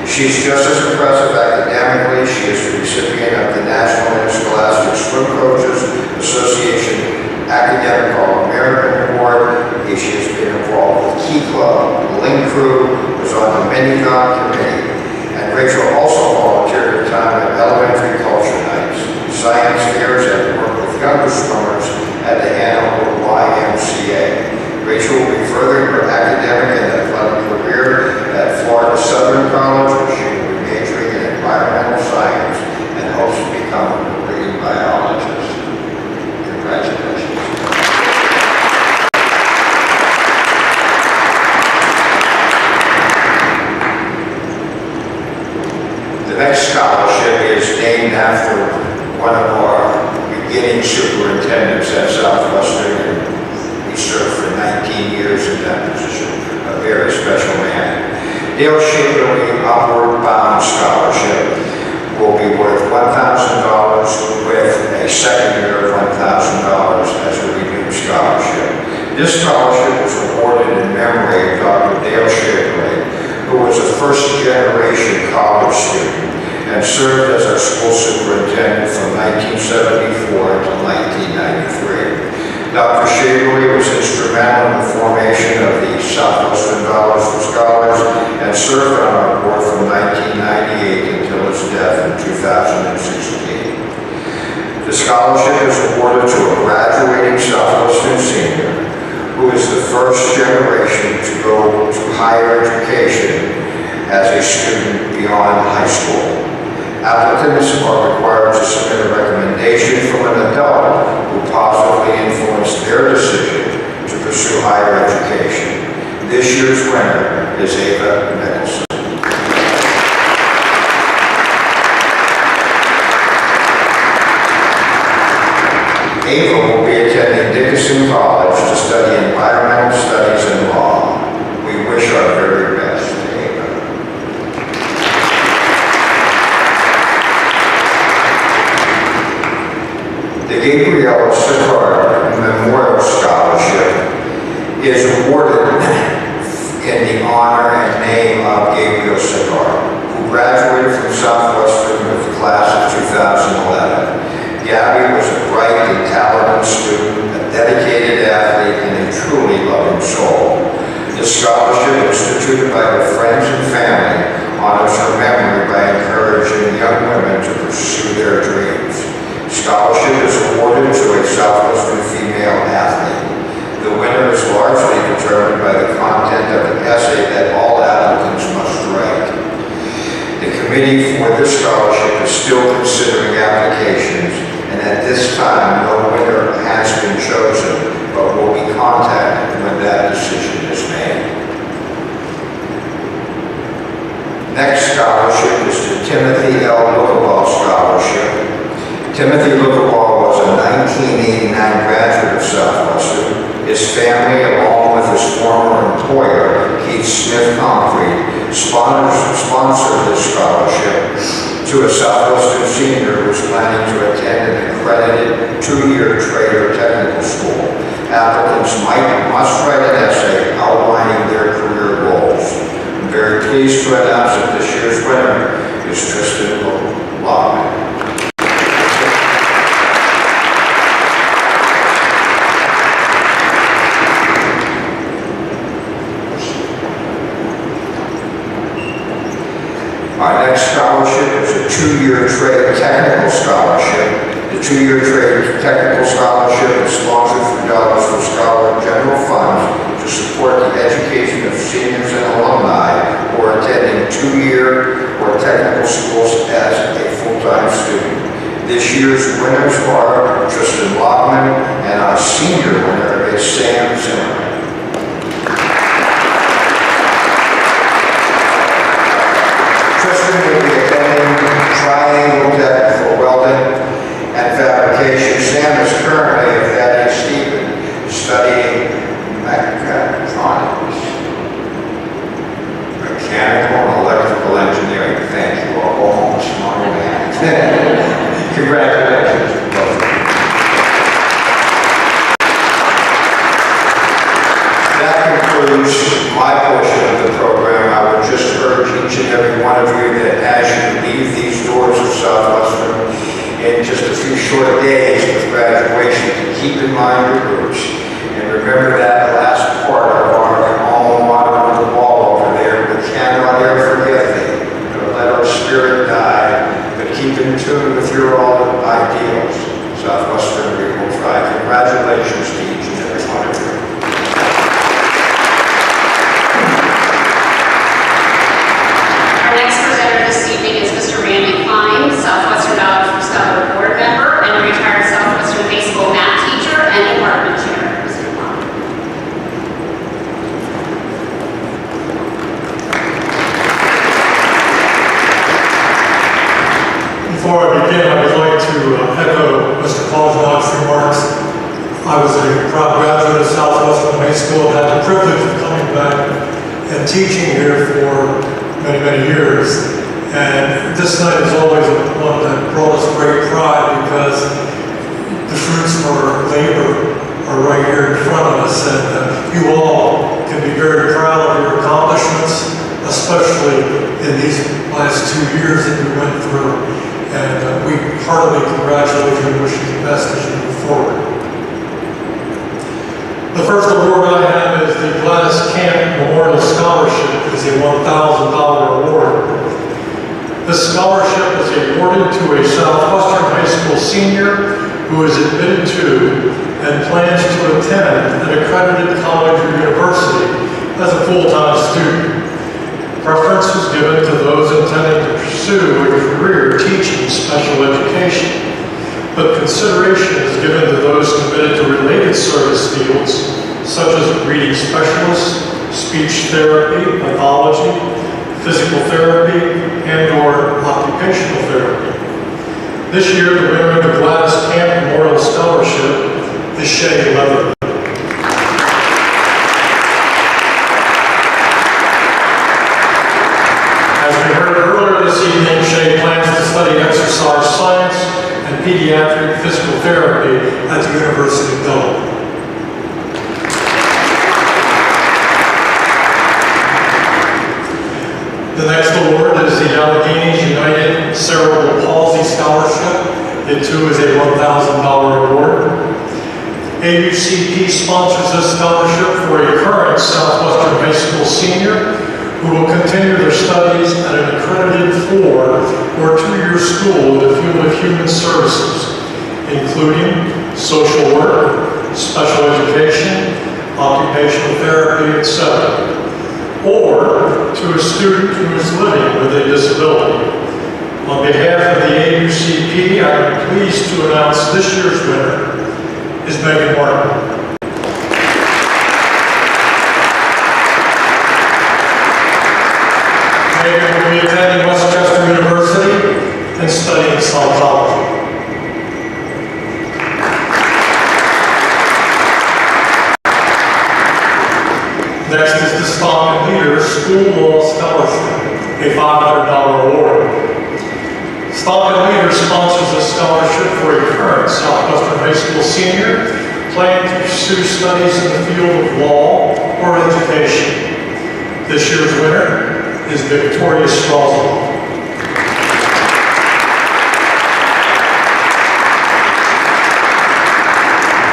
She's just as impressive academically. She is the recipient of the National Interscholastic Swim Coaches Association Academic All-American Award. She has been involved with Key Club, the Link Crew, was on the Minigod Committee, and Rachel also volunteered her time at elementary culture nights, science fairs, and worked with younger swimmers at the Hanover YMCA. Rachel will be furthering her academic and athletic career at Florida Southern College, where she will be majoring in environmental science and hopes to become a marine biologist. Congratulations. The next scholarship is named after one of our beginning superintendents at Southwestern. He served for 19 years in that position, a very special man. Dale Shaverly Upward Bound Scholarship will be worth $1,000 with a second year of $1,000 as a renewed scholarship. This scholarship was awarded in memory of Dr. Dale Shaverly, who was a first-generation college student and served as our school superintendent from 1974 to 1993. Dr. Shaverly was instrumental in the formation of the Southwestern Dollars for Scholars and served on our board from 1998 until his death in 2016. The scholarship is awarded to a graduating Southwestern senior who is the first generation to go to higher education as a student beyond high school. Applicants are required to submit a recommendation from an adult who positively influenced their decision to pursue higher education. This year's winner is Ava Nicholson. Ava will be attending Dickinson College to study environmental studies and law. We wish our very best to Ava. The Gabriel Sicard Memorial Scholarship is awarded in the honor and name of Gabriel Sicard, who graduated from Southwestern with the class of 2011. Gabby was a bright and talented student, a dedicated athlete, and a truly loving soul. This scholarship, instituted by her friends and family, honors her memory by encouraging young women to pursue their dreams. Scholarship is awarded to a Southwestern female athlete. The winner is largely determined by the content of an essay that all applicants must write. The committee for this scholarship is still considering applications, and at this time, no winner has been chosen, but will be contacted when that decision is made. Next scholarship is the Timothy L. Lookaball Scholarship. Timothy Lookaball was a 1989 graduate of Southwestern. His family, along with his former employer, Keith Smith Concrete, sponsored this scholarship to a Southwestern senior who was planning to attend an accredited 2-year trade or technical school. Applicants must write an essay outlining their career goals. I'm very pleased to announce that this year's winner is Tristan Lockman. scholarship is a two-year trade technical scholarship. The two-year trade technical scholarship is sponsored through Dollars for Scholar General Funds to support the education of seniors and alumni who are attending two-year or technical schools as a full-time student. This year's winners are Tristan Lockman, and our senior winner is Sam Zimmerman. Tristan will be attending Triangle Tech for welding and fabrication. Sam is currently at Thaddeus Stephen studying mechatronics, mechanical and electrical engineering. Thank you all. Smart man. Congratulations. That concludes my portion of the program. I would just urge each and every one of you that as you leave these doors of Southwestern in just a few short days with graduation, to keep in mind your roots. And remember that last part of our alma mater on the wall over there, we cannot ever forget thee, nor let our spirit die, but keep in tune with your all ideals. Southwestern, we will try. Congratulations to each and every one of you. Our next presenter this evening is Mr. Randy Klein, Southwestern Dollars for Scholar Board member and retired Southwestern High School math teacher and department chair. Mr. Klein. Before I begin, I would like to echo Mr. Paul's remarks. I was a proud graduate of Southwestern High School and had the privilege of coming back and teaching here for many, many years. And this night is always one that brought us great pride because the fruits of our labor are right here in front of us. And you all can be very proud of your accomplishments, especially in these last 2 years that we went through. And we heartily congratulate you and wish you the best as you move forward. The first award I have is the Gladys Camp Memorial Scholarship. It is a $1,000 award. This scholarship is awarded to a Southwestern High School senior who is admitted to and plans to attend an accredited college or university as a full-time student. Preference is given to those intending to pursue a career teaching special education, but consideration is given to those committed to related service fields such as reading specialists, speech therapy, pathology, physical therapy, and/or occupational therapy. This year, the winner of the Gladys Camp Memorial Scholarship is Shay Leather. As we heard earlier this evening, Shay plans to study exercise science and pediatric physical therapy at the University of Dublin. The next award is the Alleghenies United Cerebral Palsy Scholarship. It too is a $1,000 award. AUCP sponsors this scholarship for a current Southwestern High School senior who will continue their studies at an accredited 4- or 2-year school in the field of human services, including social work, special education, occupational therapy, etc., or to a student who is living with a disability. On behalf of the AUCP, I am pleased to announce this year's winner is Megan Martin. Megan will be attending Westchester University and studying psychology. Next is the Stockton Leader School Law Scholarship, a $500 award. Stockton Leader sponsors a scholarship for a current Southwestern High School senior planning to pursue studies in the field of law or education. This year's winner is Victoria Strauss.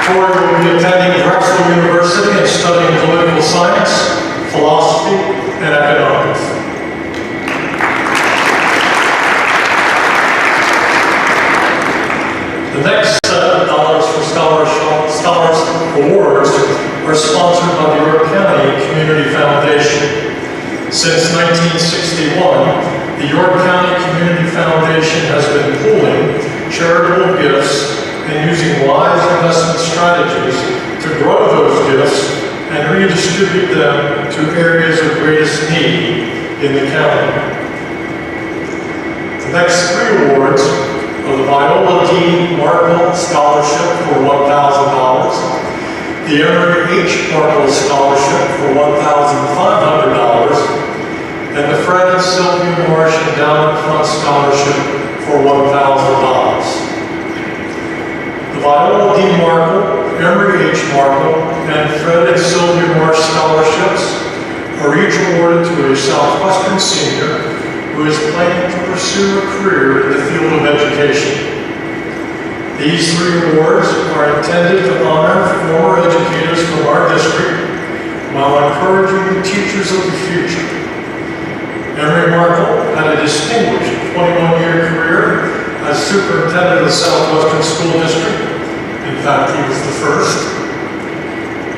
Victoria will be attending Drexel University and studying political science, philosophy, and economics. Since 1961, the York County Community Foundation has been pooling charitable gifts and using wise investment strategies to grow those gifts and redistribute them to areas of greatest need in the county. The next three awards are the Viola D. Markle Scholarship for $1,000, the Emery H. Markle Scholarship for $1,500, and the Fred and Sylvia Marsh Endowment Fund Scholarship for $1,000. The Viola D. Markle, Emery H. Markle, and Fred and Sylvia Marsh Scholarships are each awarded to a Southwestern senior who is planning to pursue a career in the field of education. These three awards are intended to honor former educators from our district while encouraging the teachers of the future. Emery Markle had a distinguished 21-year career as superintendent of the Southwestern School District. In fact, he was the first.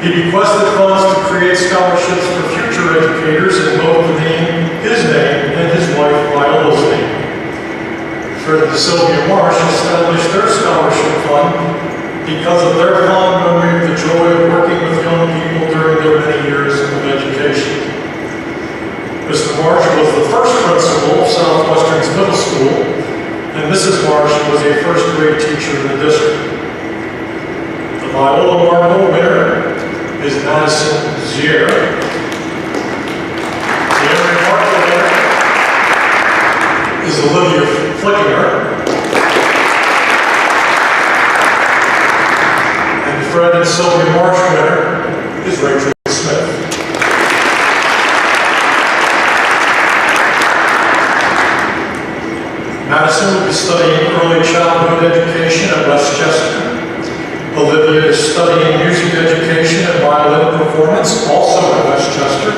He bequested funds to create scholarships for future educators in both his name and his wife Viola's name. Fred and Sylvia Marsh established their scholarship fund because of their fond memory of the joy of working with young people during their many years of education. Mr. Marsh was the first principal of Southwestern's middle school, and Mrs. Marsh was a first-grade teacher in the district. The Viola Markle winner is Madison Zier. The Emery Markle winner is Olivia Flickinger. And Fred and Sylvia Marsh winner is Rachel Smith. Madison will be studying early childhood education at Westchester. Olivia is studying music education and violin performance, also at Westchester.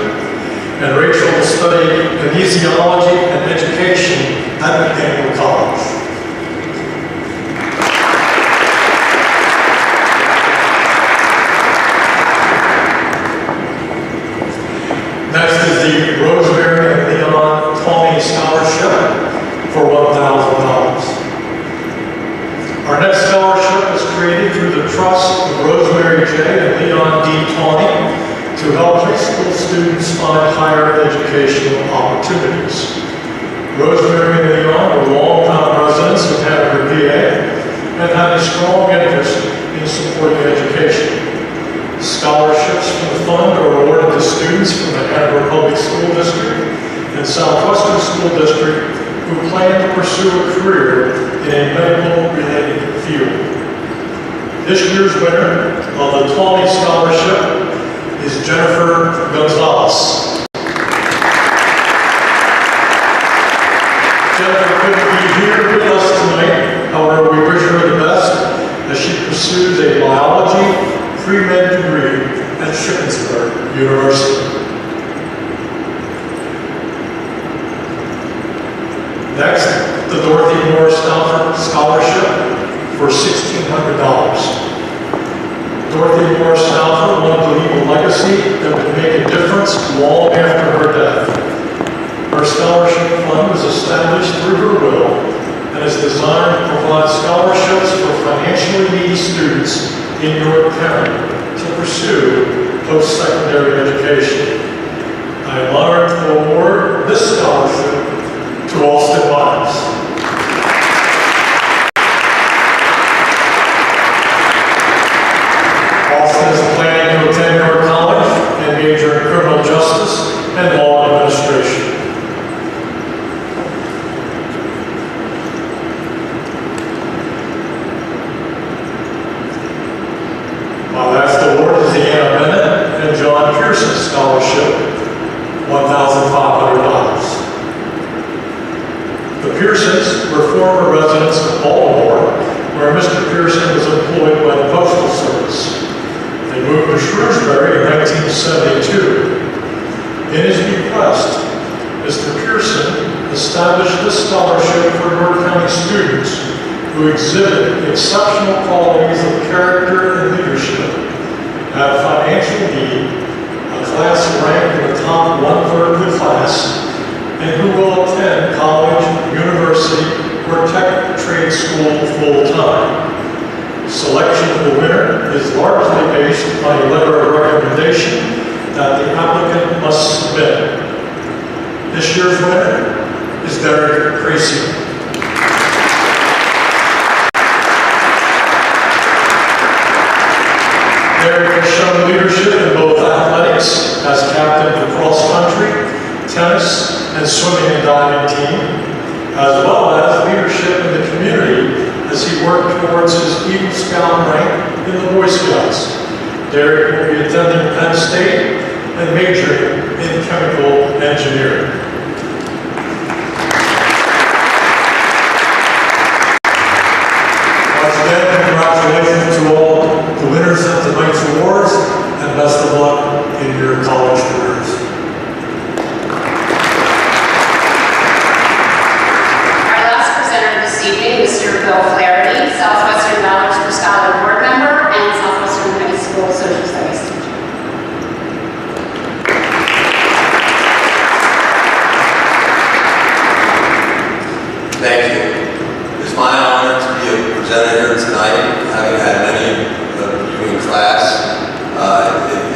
And Rachel will study kinesiology and education at McDaniel College. Next is the Rosemary and Leon Tawny Scholarship for $1,000. Our next scholarship is created through the trust of Rosemary J. and Leon D. Tawney to help high school students find higher educational opportunities. Rosemary and Leon were longtime residents of Hanover, PA, and had a strong interest in supporting education. Scholarships from the fund are awarded to students from the Hanover Public School District and Southwestern School District who plan to pursue a career in a medical-related field. This year's winner of the Tawny Scholarship is Jennifer Gonzalez. Jennifer couldn't be here with us tonight, however, we wish her the best as she pursues a biology pre-med degree at Shippensburg University. Next, the Dorothy Moore Scholarship for $1,600. Dorothy Moore Stauffer wanted to leave a legacy that would make a difference long after her death. Her scholarship fund was established through her will and is designed to provide scholarships for financially needy students in York County to pursue post-secondary education. I am honored to award this scholarship to Austin Miles. Austin is planning to attend York College and major in criminal justice and law administration. My last award is the Anna Bennett and John Pearson Scholarship, $1,500. The Pearsons were former residents of Baltimore, where Mr. Pearson was employed by the Postal Service. They moved to Shrewsbury in 1972. In his bequest, Mr. Pearson established this scholarship for York County students who exhibit exceptional qualities of character and leadership, have financial need, a class rank in the top 1/3 of the class, school full-time. Selection of the winner is largely based on a letter of recommendation that the applicant must submit. This year's winner is Derek Tracy. Derek has shown leadership in both athletics as captain of the cross-country, tennis, and swimming and diving team, as well as leadership in the community as he worked towards his Eagle Scout rank in the Boy Scouts. Derek will be attending Penn State and majoring in chemical engineering. Once again, congratulations to all the winners of tonight's awards, and best of luck in your college careers. Our last presenter this evening, Mr. Bill Flaherty, Southwestern Knowledge for Scholar Board Member and Southwestern High School Social Studies teacher. Thank you. It's my honor to be a presenter here tonight, having had many of you in class.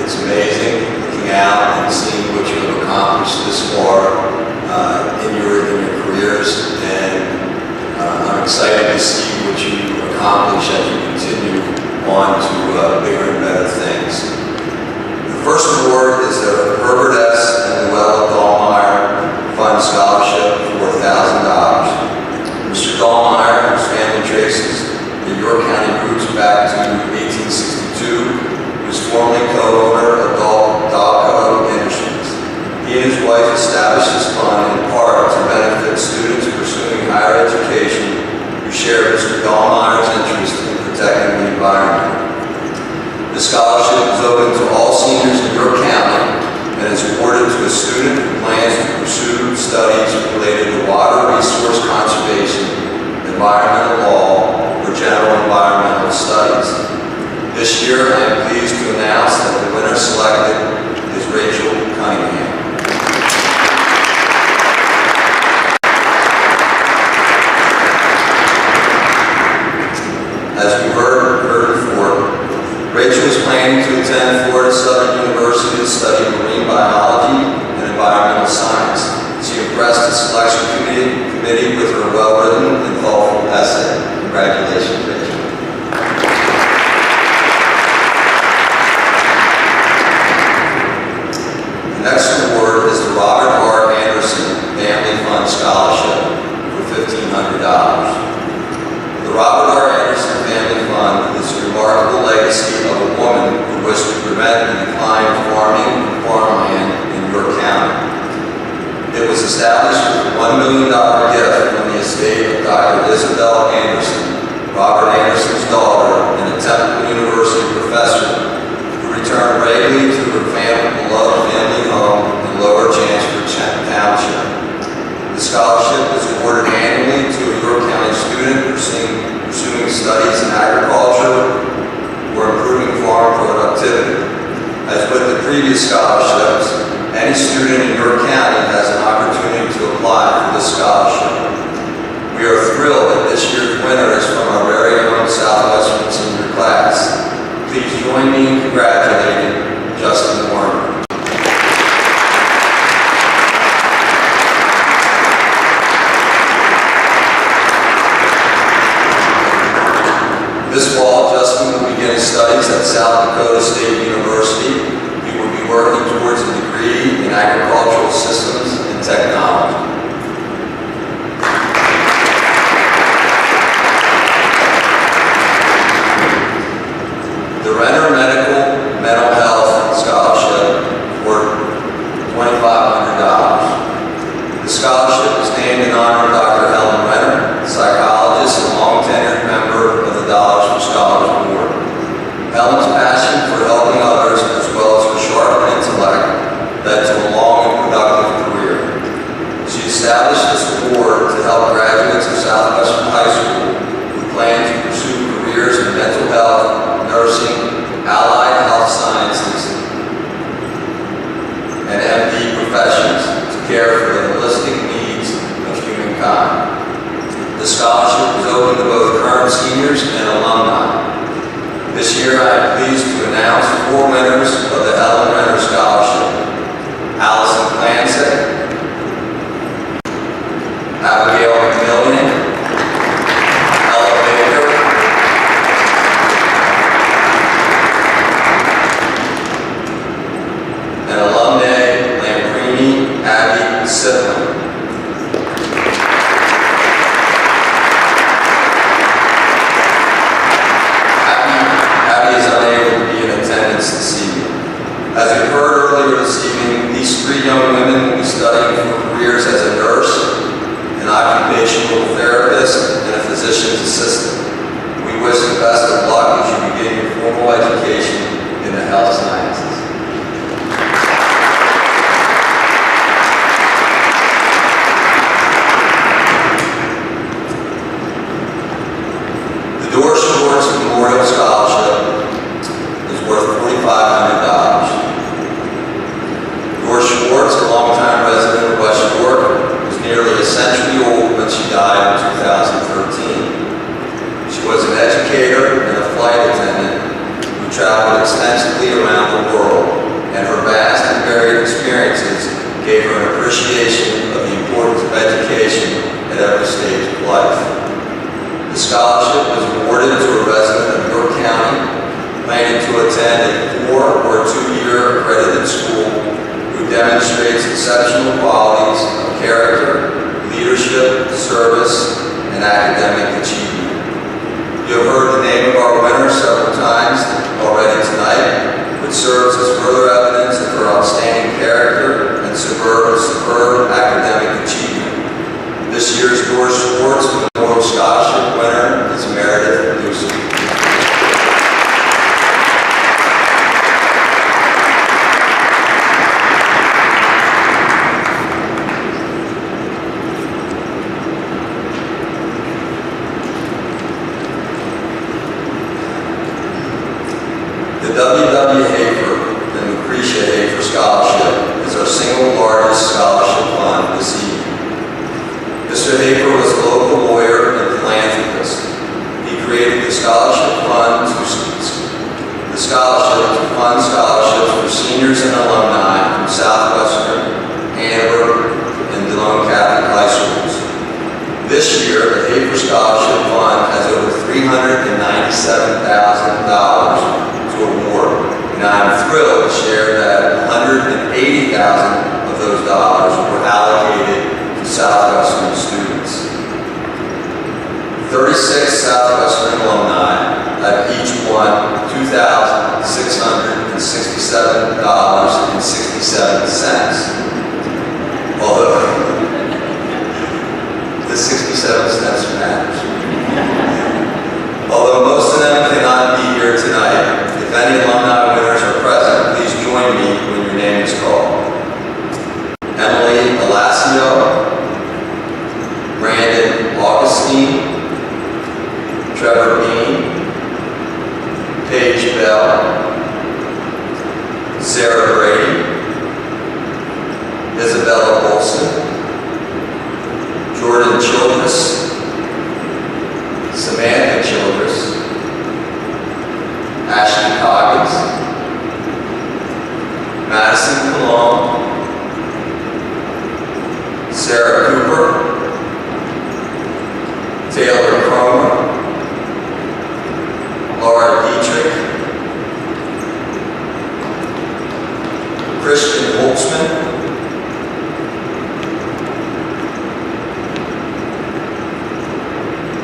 It's amazing looking out and seeing what you have accomplished this far in your careers, and I'm excited to see what you accomplish as you continue on to bigger and better things. The first award is the Herbert S. and Luella Dahlmeyer Fund Scholarship for $4,000. Mr. Dahlmeyer, whose family traces the York County roots back to 1862, was formerly co-owner of Dalco Industries. He and his wife established this fund in part to benefit students pursuing higher education who share Mr. Dahlmeyer's interest in protecting the environment. The scholarship is open to all seniors in York County and is awarded to a student who plans to pursue studies related to water resource conservation, environmental law, or general environmental studies. This year, I am pleased to announce that the winner selected is Rachel Cunningham. As we heard before, Rachel is planning to attend Florida Southern University to study marine biology and environmental science. She impressed the selection committee with her well-written and thoughtful essay. Congratulations, Rachel. The next award is the Robert R. Anderson Family Fund Scholarship for $1,500. The Robert R. Anderson Family Fund is a remarkable legacy of a woman who wished to prevent the decline of farming and farmland in York County. It was established with a $1 million gift from the estate of Dr. Isabel Anderson, Robert Anderson's daughter and a Temple University professor, who returned regularly to her beloved family home in Lower Chancellor Township. The scholarship is awarded annually to a York County student pursuing studies in agriculture or improving farm productivity. As with the previous scholarships, any student in York County has an opportunity to apply for this scholarship. We are thrilled that this year's winner is from our very own Southwestern senior class. Please join me in congratulating Justin Warner. This fall, Justin will begin his studies at South Dakota State University. He will be working towards a degree in agricultural systems and technology. The Renner Medical Mental Health Scholarship for $2,500. The scholarship is named in honor of Dr. Helen Renner, psychologist and long-tenured member of the Dollars for Scholars Board. Helen's passion for helping others, as well as her sharp intellect, led to a long and productive career. She established this board to help graduates of Southwestern High School who plan to pursue careers in mental health, nursing, allied health sciences, and MD professions to care for the holistic needs of humankind. The scholarship is open to both studying for careers as a nurse, an occupational therapist, and a physician's assistant. We wish the best of luck as you begin your formal education in the health sciences. The Doris Schwartz Memorial Scholarship is worth $4,500. Doris Schwartz, a longtime resident of West York, was nearly a century old when she died in 2013. She was an educator and a flight attendant who traveled extensively around the world, and her vast and varied experiences gave her an appreciation of the importance of education at every stage of life. The scholarship was awarded to a resident of York County planning to attend a 4- or 2-year accredited school who demonstrates exceptional qualities of character, leadership, service, and academic achievement. You have heard the name of our winner several times already tonight, which serves as further evidence of her outstanding character and superb academic achievement. This year's Doris Schwartz Memorial Scholarship winner is Meredith Ducey. The W.W. Hafer and Lucretia Hafer Scholarship is our single largest scholarship fund this evening. Mr. Hafer was a local lawyer and philanthropist. He created the scholarship fund to fund scholarships for seniors and alumni from Southwestern, Hanover, and DeLone Catholic High Schools. This year, the Hafer Scholarship Fund has over $397,000 to award, and I'm thrilled to share that $180,000 of those dollars were allocated to Southwestern students. 36 Southwestern alumni have each won $2,667.67, although the 67 cents matters. Although most of them cannot be here tonight, if any alumni winners are present, please join me when your name is called. Emily Alacio, Brandon Augustine, Trevor Bean, Paige Bell, Sarah Brady, Isabella Olson, Jordan Childress, Samantha Childress, Ashley Coggins, Madison Cologne, Sarah Cooper, Taylor Cromer, Laura Dietrich, Christian Holtzman,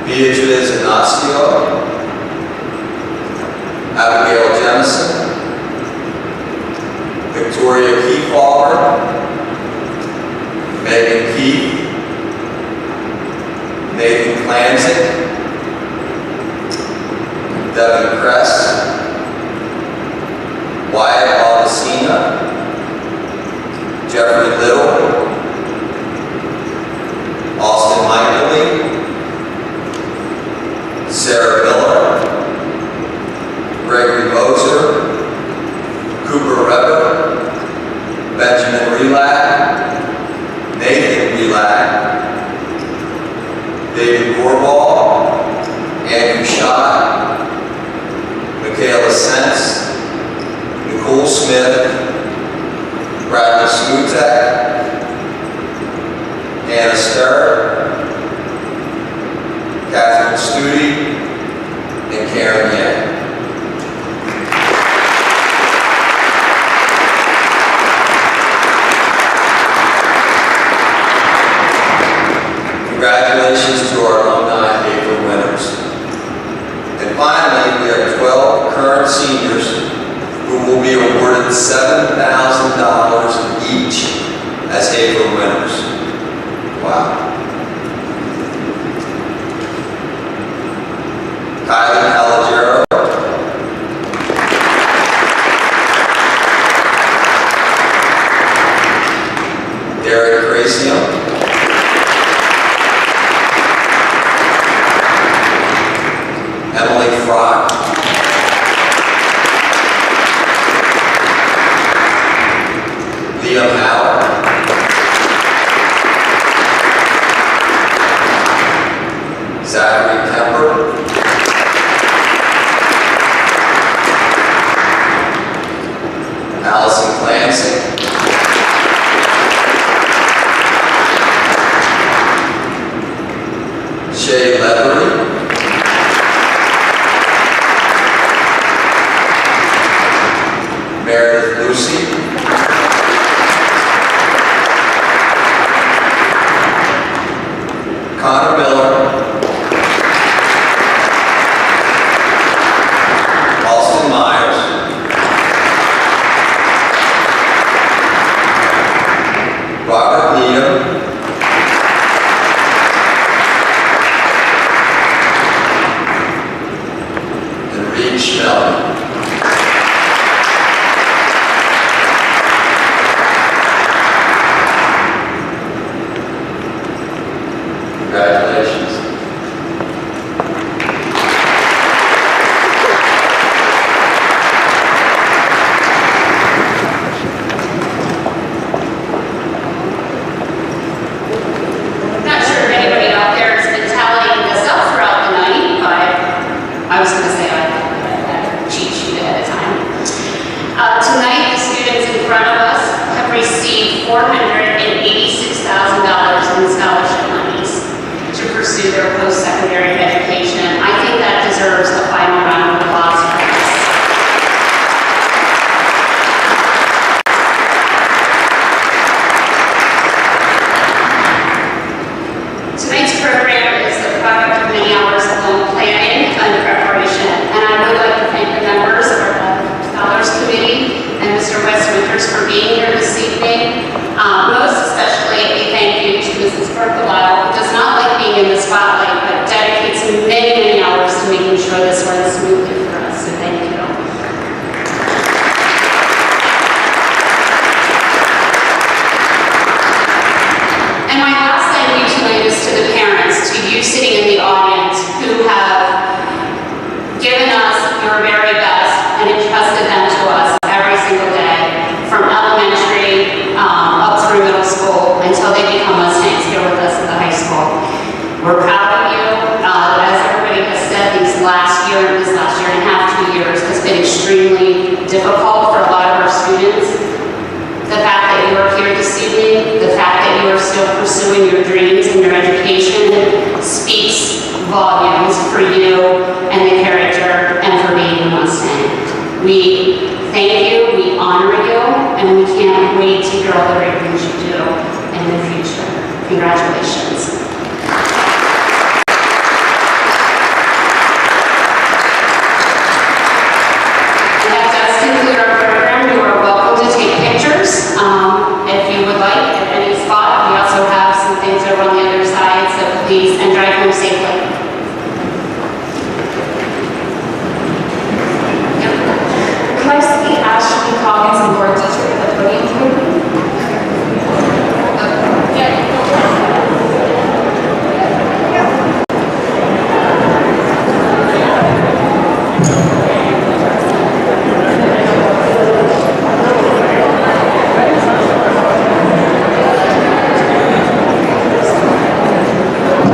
Beatriz Ignacio, Abigail Jemison, Victoria Kefauver, Megan Keith, Nathan Clancy, Devin Kress, Wyatt Aldecina, Jeffrey Little, Austin Michaeli, Sarah Miller, Gregory Moser, Cooper Reber, Benjamin Relack, Nathan Relack, David Gorball, Andrew Schott, Michaela Sentz, Nicole Smith, Bradley Smutek, Anna Sterr, Catherine Studi, and Karen Yang. Congratulations to our alumni Hafer winners. And finally, we have 12 current seniors who will be awarded $7,000 each as Hafer winners. Wow. Kylie Calagero. Derek Gracio. Emily Frock. Liam Howard. Zachary Kemper. Allison Clancy. Shay Leathery. Meredith Lucy. Connor Miller. Austin Myers. Robert Needham. And Reed Schnell. Congratulations. Not sure if anybody out there has been tallying this up throughout the night, but I was going to say I had a cheat sheet ahead of time. Tonight, the students in front of us have received $486,000 in scholarship monies to pursue their post-secondary education. I think that deserves a final round of applause for us. Tonight's program is the product of many hours of long planning and preparation, and I would like to thank the members of our Scholars Committee and Mr. Winters for being here this evening. Most especially, a thank you to Mrs. Percolau, who does not like being in the spotlight, but dedicates many, many hours to making sure this runs smoothly for us, so thank you. And my last thank you tonight is to the parents, to you sitting in the audience who have given us your very best and entrusted them to us every single day, from elementary up through middle school until they become Mustangs here with us at the high school. We're proud of you. As everybody has said, this last year and a half, 2 years has been extremely difficult for a lot of our students. The fact that you are here this evening, the fact that you are still pursuing your dreams and your education speaks volumes for you and the character and for being a Mustang. We thank you, we honor you, and we can't wait to hear all the great things you do in the future. Congratulations. And that does conclude our program. You are welcome to take pictures if you would like at any spot. We also have some things over on the other side, so please, and drive home safely. Could I see Ashley Coggins and